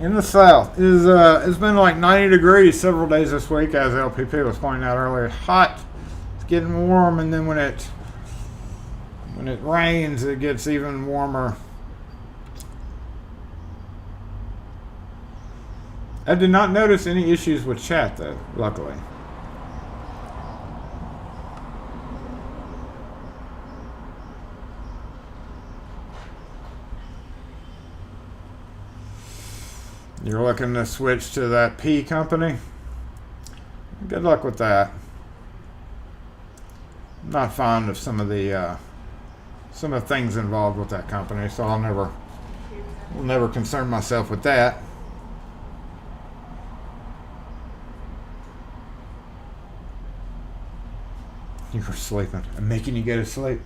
In the south. It's been like 90 degrees several days this week, as LPP was pointing out earlier. Hot. It's getting warm, and then when it rains, it gets even warmer. I did not notice any issues with chat, though, luckily. You're looking to switch to that P company? Good luck with that. I'm not fond of some of the things involved with that company, so I'll never concern myself with that. You were sleeping. I'm making you go to sleep.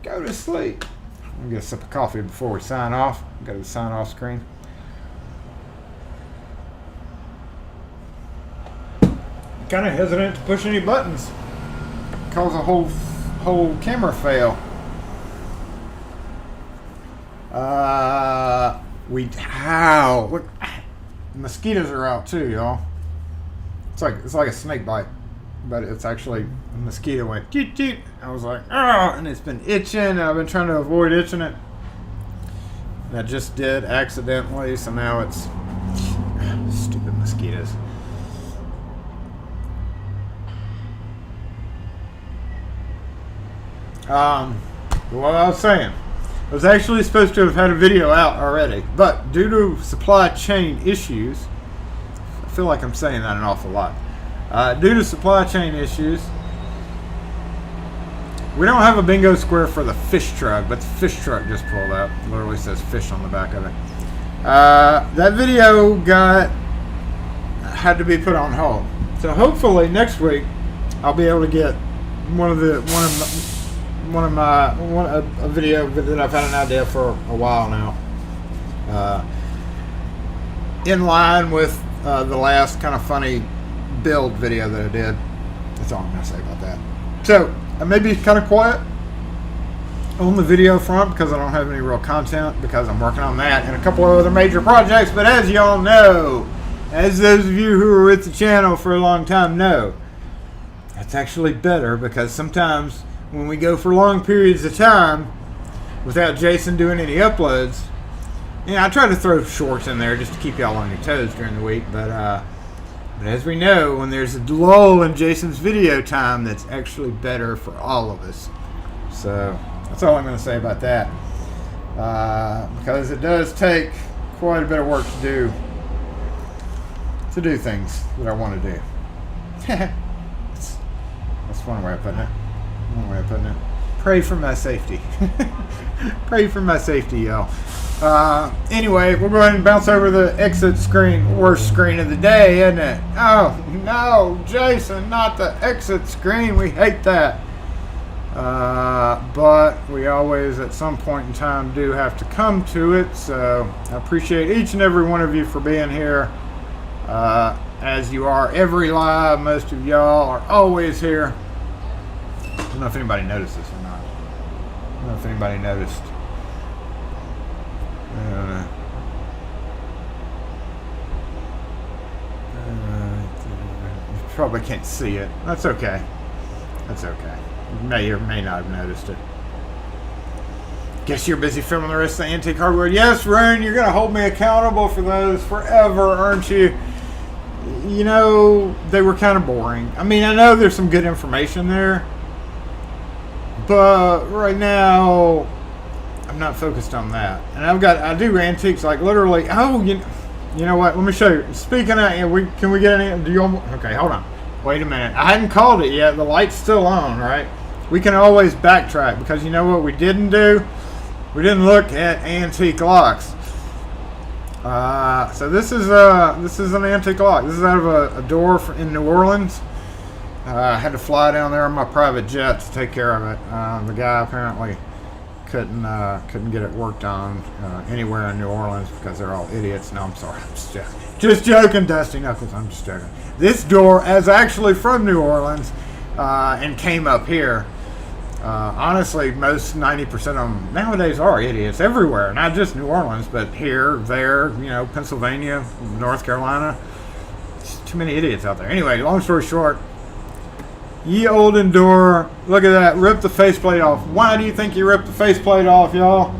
Go to sleep. I'm gonna get a sip of coffee before we sign off. Go to the sign off screen. Kind of hesitant to push any buttons. Cause a whole whole camera fail. Look, mosquitoes are out too, y'all. It's like a snake bite, but it's actually a mosquito went toot toot. I was like, ah, and it's been itching. And I've been trying to avoid itching it. And I just did accidentally, so now it's stupid mosquitoes. What I was saying, I was actually supposed to have had a video out already, but due to supply chain issues, I feel like I'm saying that an awful lot. Due to supply chain issues, we don't have a bingo square for the fish truck, but the fish truck just pulled up. It literally says fish on the back of it. That video had to be put on hold. So hopefully next week I'll be able to get a video that I've had an idea for a while now, in line with the last kind of funny build video that I did. That's all I'm gonna say about that. So I may be kind of quiet on the video front because I don't have any real content, because I'm working on that and a couple of other major projects. But as y'all know, as those of you who are with the channel for a long time know, that's actually better, because sometimes when we go for long periods of time without Jason doing any uploads, I try to throw shorts in there just to keep y'all on your toes during the week, but as we know, when there's a lull in Jason's video time, that's actually better for all of us. So that's all I'm going to say about that, because it does take quite a bit of work to do things that I want to do. That's one way of putting it. One way of putting it. Pray for my safety. Pray for my safety, y'all. Anyway, we'll go ahead and bounce over the exit screen. Worst screen of the day, isn't it? Oh, no, Jason, not the exit screen. We hate that. But we always, at some point in time, do have to come to it. So I appreciate each and every one of you for being here. As you are every live, most of y'all are always here. I don't know if anybody noticed this or not. I don't know if anybody noticed. You probably can't see it. That's okay. That's okay. You may or may not have noticed it. Guess you're busy filming the rest of the antique hardware. Yes, Ryan, you're going to hold me accountable for those forever, aren't you? You know, they were kind of boring. I mean, I know there's some good information there, but right now I'm not focused on that. And I do antiques, like literally. Oh, you know what? Let me show you. Speaking of, can we get any? Okay, hold on. Wait a minute. I hadn't called it yet. The light's still on, right? We can always backtrack, because you know what we didn't do? We didn't look at antique locks. So this is an antique lock. This is out of a door in New Orleans. I had to fly down there on my private jet to take care of it. The guy apparently couldn't get it worked on anywhere in New Orleans because they're all idiots. No, I'm sorry. I'm just joking. Just joking, Dusty Knuckles. I'm just joking. This door is actually from New Orleans and came up here. Honestly, most 90% of them nowadays are idiots everywhere. Not just New Orleans, but here, there, Pennsylvania, North Carolina. Just too many idiots out there. Anyway, long story short, ye olden door, look at that, rip the faceplate off. Why do you think you ripped the faceplate off, y'all?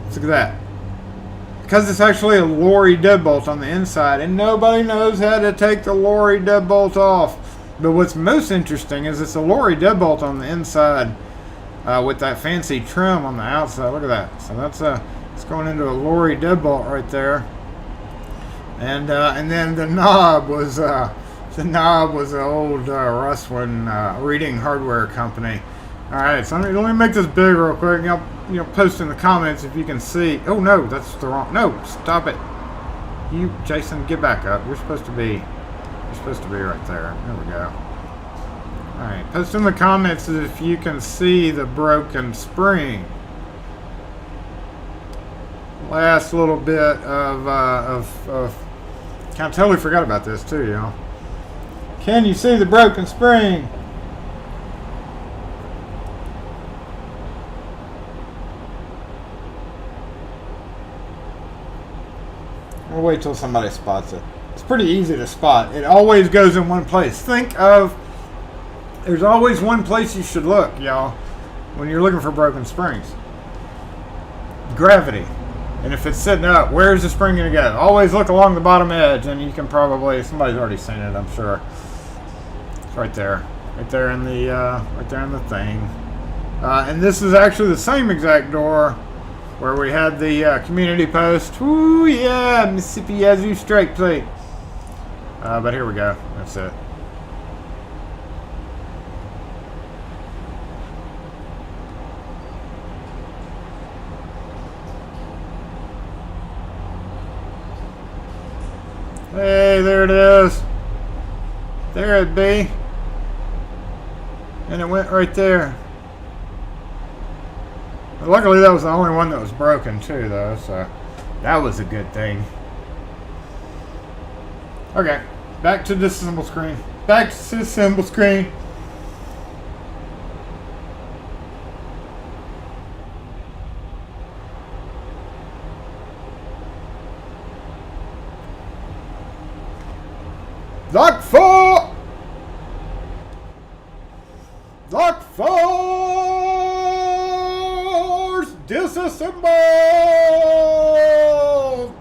Look at that. Because it's actually a lorry deadbolt on the inside, and nobody knows how to take the lorry deadbolt off. But what's most interesting is it's a lorry deadbolt on the inside with that fancy trim on the outside. Look at that. So that's it's going into a lorry deadbolt right there. And then the knob was an old Russwin Reading Hardware Company. All right, so let me make this big real quick. Y'all post in the comments if you can see. Oh no, that's the wrong. No, stop it. You, Jason, get back up. You're supposed to be right there. There we go. All right, post in the comments if you can see the broken spring. Last little bit of kind of totally forgot about this too, y'all. Can you see the broken spring? We'll wait till somebody spots it. It's pretty easy to spot. It always goes in one place. Think of, there's always one place you should look, y'all, when you're looking for broken springs. Gravity. And if it's sitting up, where's the spring going to go? Always look along the bottom edge, and you can probably, somebody's already seen it, I'm sure. It's right there. Right there in the thing. And this is actually the same exact door where we had the community post. Ooh, yeah, Mississippi Yazoo strike plate. But here we go. That's it. Hey, there it is. There it be. And it went right there. Luckily, that was the only one that was broken, too, though, so that was a good thing. Okay, back to disassemble screen. Back to disassemble screen. Lock 4! Lock 4! Disassemble!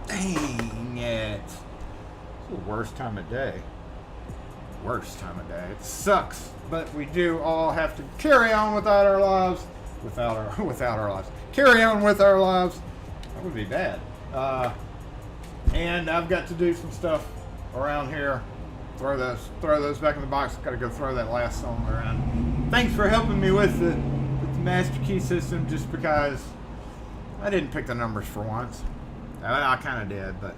Dang it. It's the worst time of day. Worst time of day. It sucks, but we do all have to carry on without our lives. Without our lives. Carry on with our lives. That would be bad. And I've got to do some stuff around here. Throw those back in the box. Got to go throw that last cylinder in. Thanks for helping me with the master key system, just because I didn't pick the numbers for once. I kind of did, but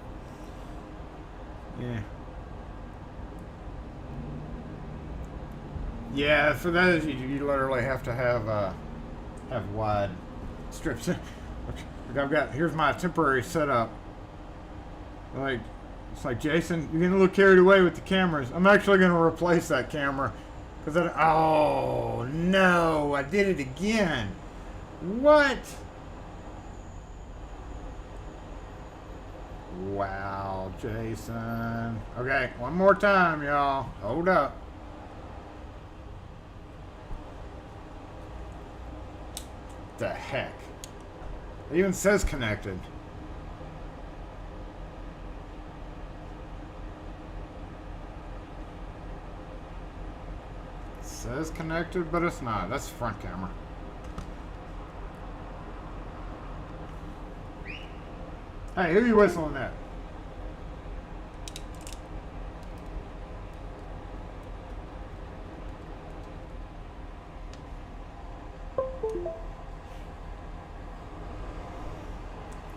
yeah. Yeah, for those you literally have to have wide strips. Here's my temporary setup. It's like, Jason, you're getting a little carried away with the cameras. I'm actually going to replace that camera. Oh, no, I did it again. What? Wow, Jason. Okay, one more time, y'all. Hold up. The heck? It even says connected. Says connected, but it's not. That's the front camera. Hey, who are you whistling at?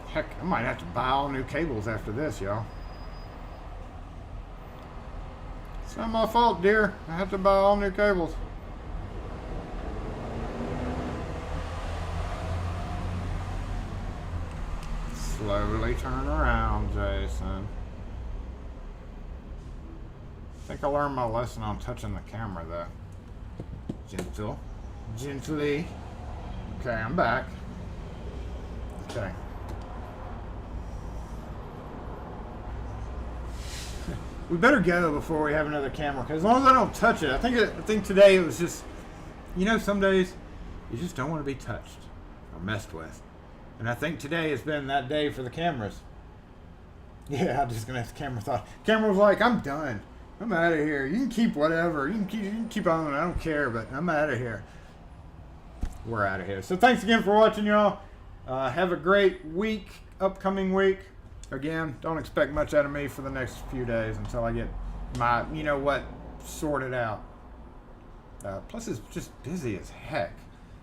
Heck, I might have to buy all new cables after this, y'all. It's not my fault, dear. I have to buy all new cables. Slowly turn around, Jason. I think I learned my lesson on touching the camera, though. Gently. Okay, I'm back. Okay. We better go before we have another camera, because as long as I don't touch it, I think today it was just, some days you just don't want to be touched or messed with. And I think today has been that day for the cameras. Yeah, I'm just going to have the camera thought. Camera was like, I'm done. I'm out of here. You can keep whatever. You can keep on. I don't care, but I'm out of here. We're out of here. So thanks again for watching, y'all. Have a great week, upcoming week. Again, don't expect much out of me for the next few days until I get my, sorted out. Plus, it's just busy as heck.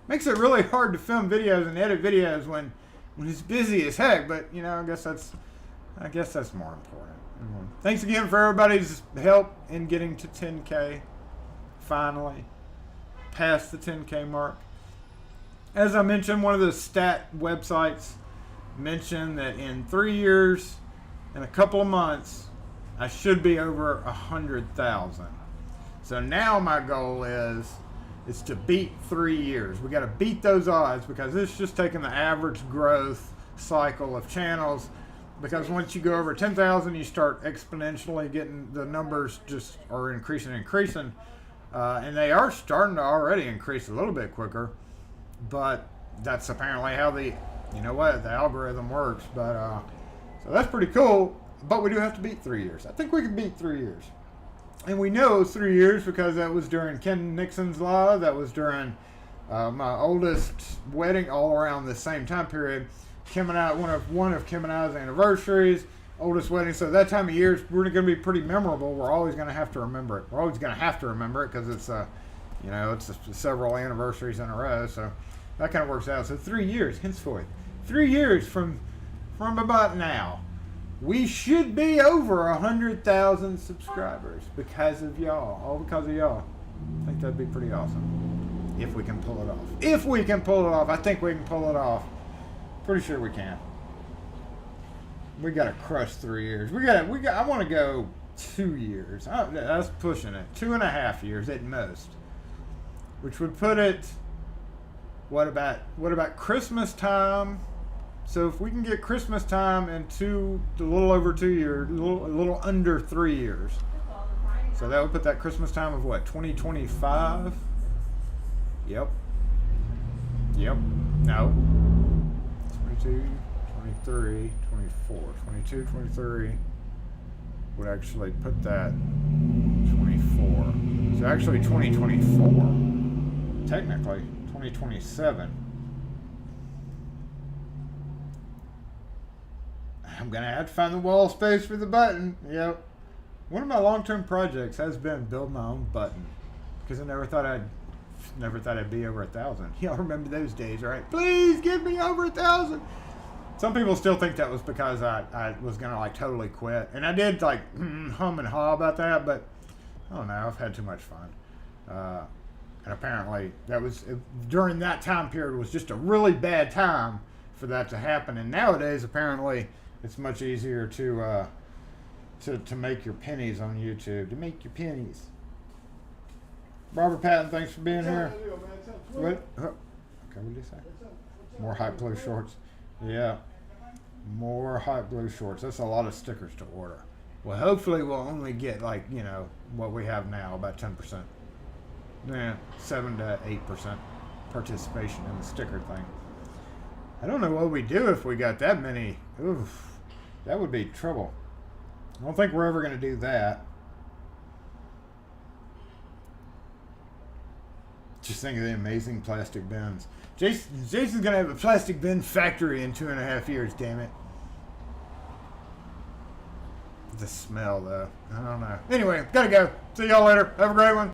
Makes it really hard to film videos and edit videos when it's busy as heck. But I guess that's more important. Thanks again for everybody's help in getting to 10K. Finally, past the 10K mark. As I mentioned, one of the stat websites mentioned that in 3 years and a couple of months, I should be over 100,000. So now my goal is to beat 3 years. We got to beat those odds, because it's just taking the average growth cycle of channels because once you go over 10,000, you start exponentially getting the numbers just are increasing, and they are starting to already increase a little bit quicker. But that's apparently how the algorithm works. But so that's pretty cool. But we do have to beat 3 years. I think we can beat 3 years, and we know it's 3 years because that was during Ken Nixon's law. That was during my oldest wedding, all around the same time period. Kim and I, one of Kim and I's anniversaries, oldest wedding. So that time of year is going to be pretty memorable. We're always going to have to remember it. We're always going to have to remember it because it's it's several anniversaries in a row. So that kind of works out. So 3 years henceforth, 3 years from about now, we should be over 100,000 subscribers because of y'all. All because of y'all. I think that'd be pretty awesome if we can pull it off. If we can pull it off, I think we can pull it off. Pretty sure we can. We gotta crush 3 years. I want to go 2 years. That's pushing it. 2.5 years at most, which would put it. What about Christmas time? So if we can get Christmas time in a little over 2 years, a little under 3 years. So that would put that Christmas time of what? 2025. Yep. No. 22, 23, 24, 22, 23 would actually put that 24. So actually 2024, technically 2027. I'm going to have to find the wall space for the button. Yep. One of my long-term projects has been build my own button because I never thought I'd be over 1,000. Y'all remember those days, right? Please give me over 1,000. Some people still think that was because I was gonna like totally quit, and I did like hum and haw about that, but I don't know. I've had too much fun, and apparently during that time period was just a really bad time for that to happen. And nowadays, apparently, it's much easier to make your pennies on YouTube. To make your pennies. Robert Patton, thanks for being here. What? Okay, what did you say? More hot glue shorts. Yeah. More hot glue shorts. That's a lot of stickers to order. Well, hopefully we'll only get what we have now, about 10%. Yeah, 7 to 8% participation in the sticker thing. I don't know what we do if we got that many. Oof, that would be trouble. I don't think we're ever going to do that. Just think of the amazing plastic bins. Jason's going to have a plastic bin factory in 2.5 years, damn it. The smell, though. I don't know. Anyway, gotta go. See y'all later. Have a great one.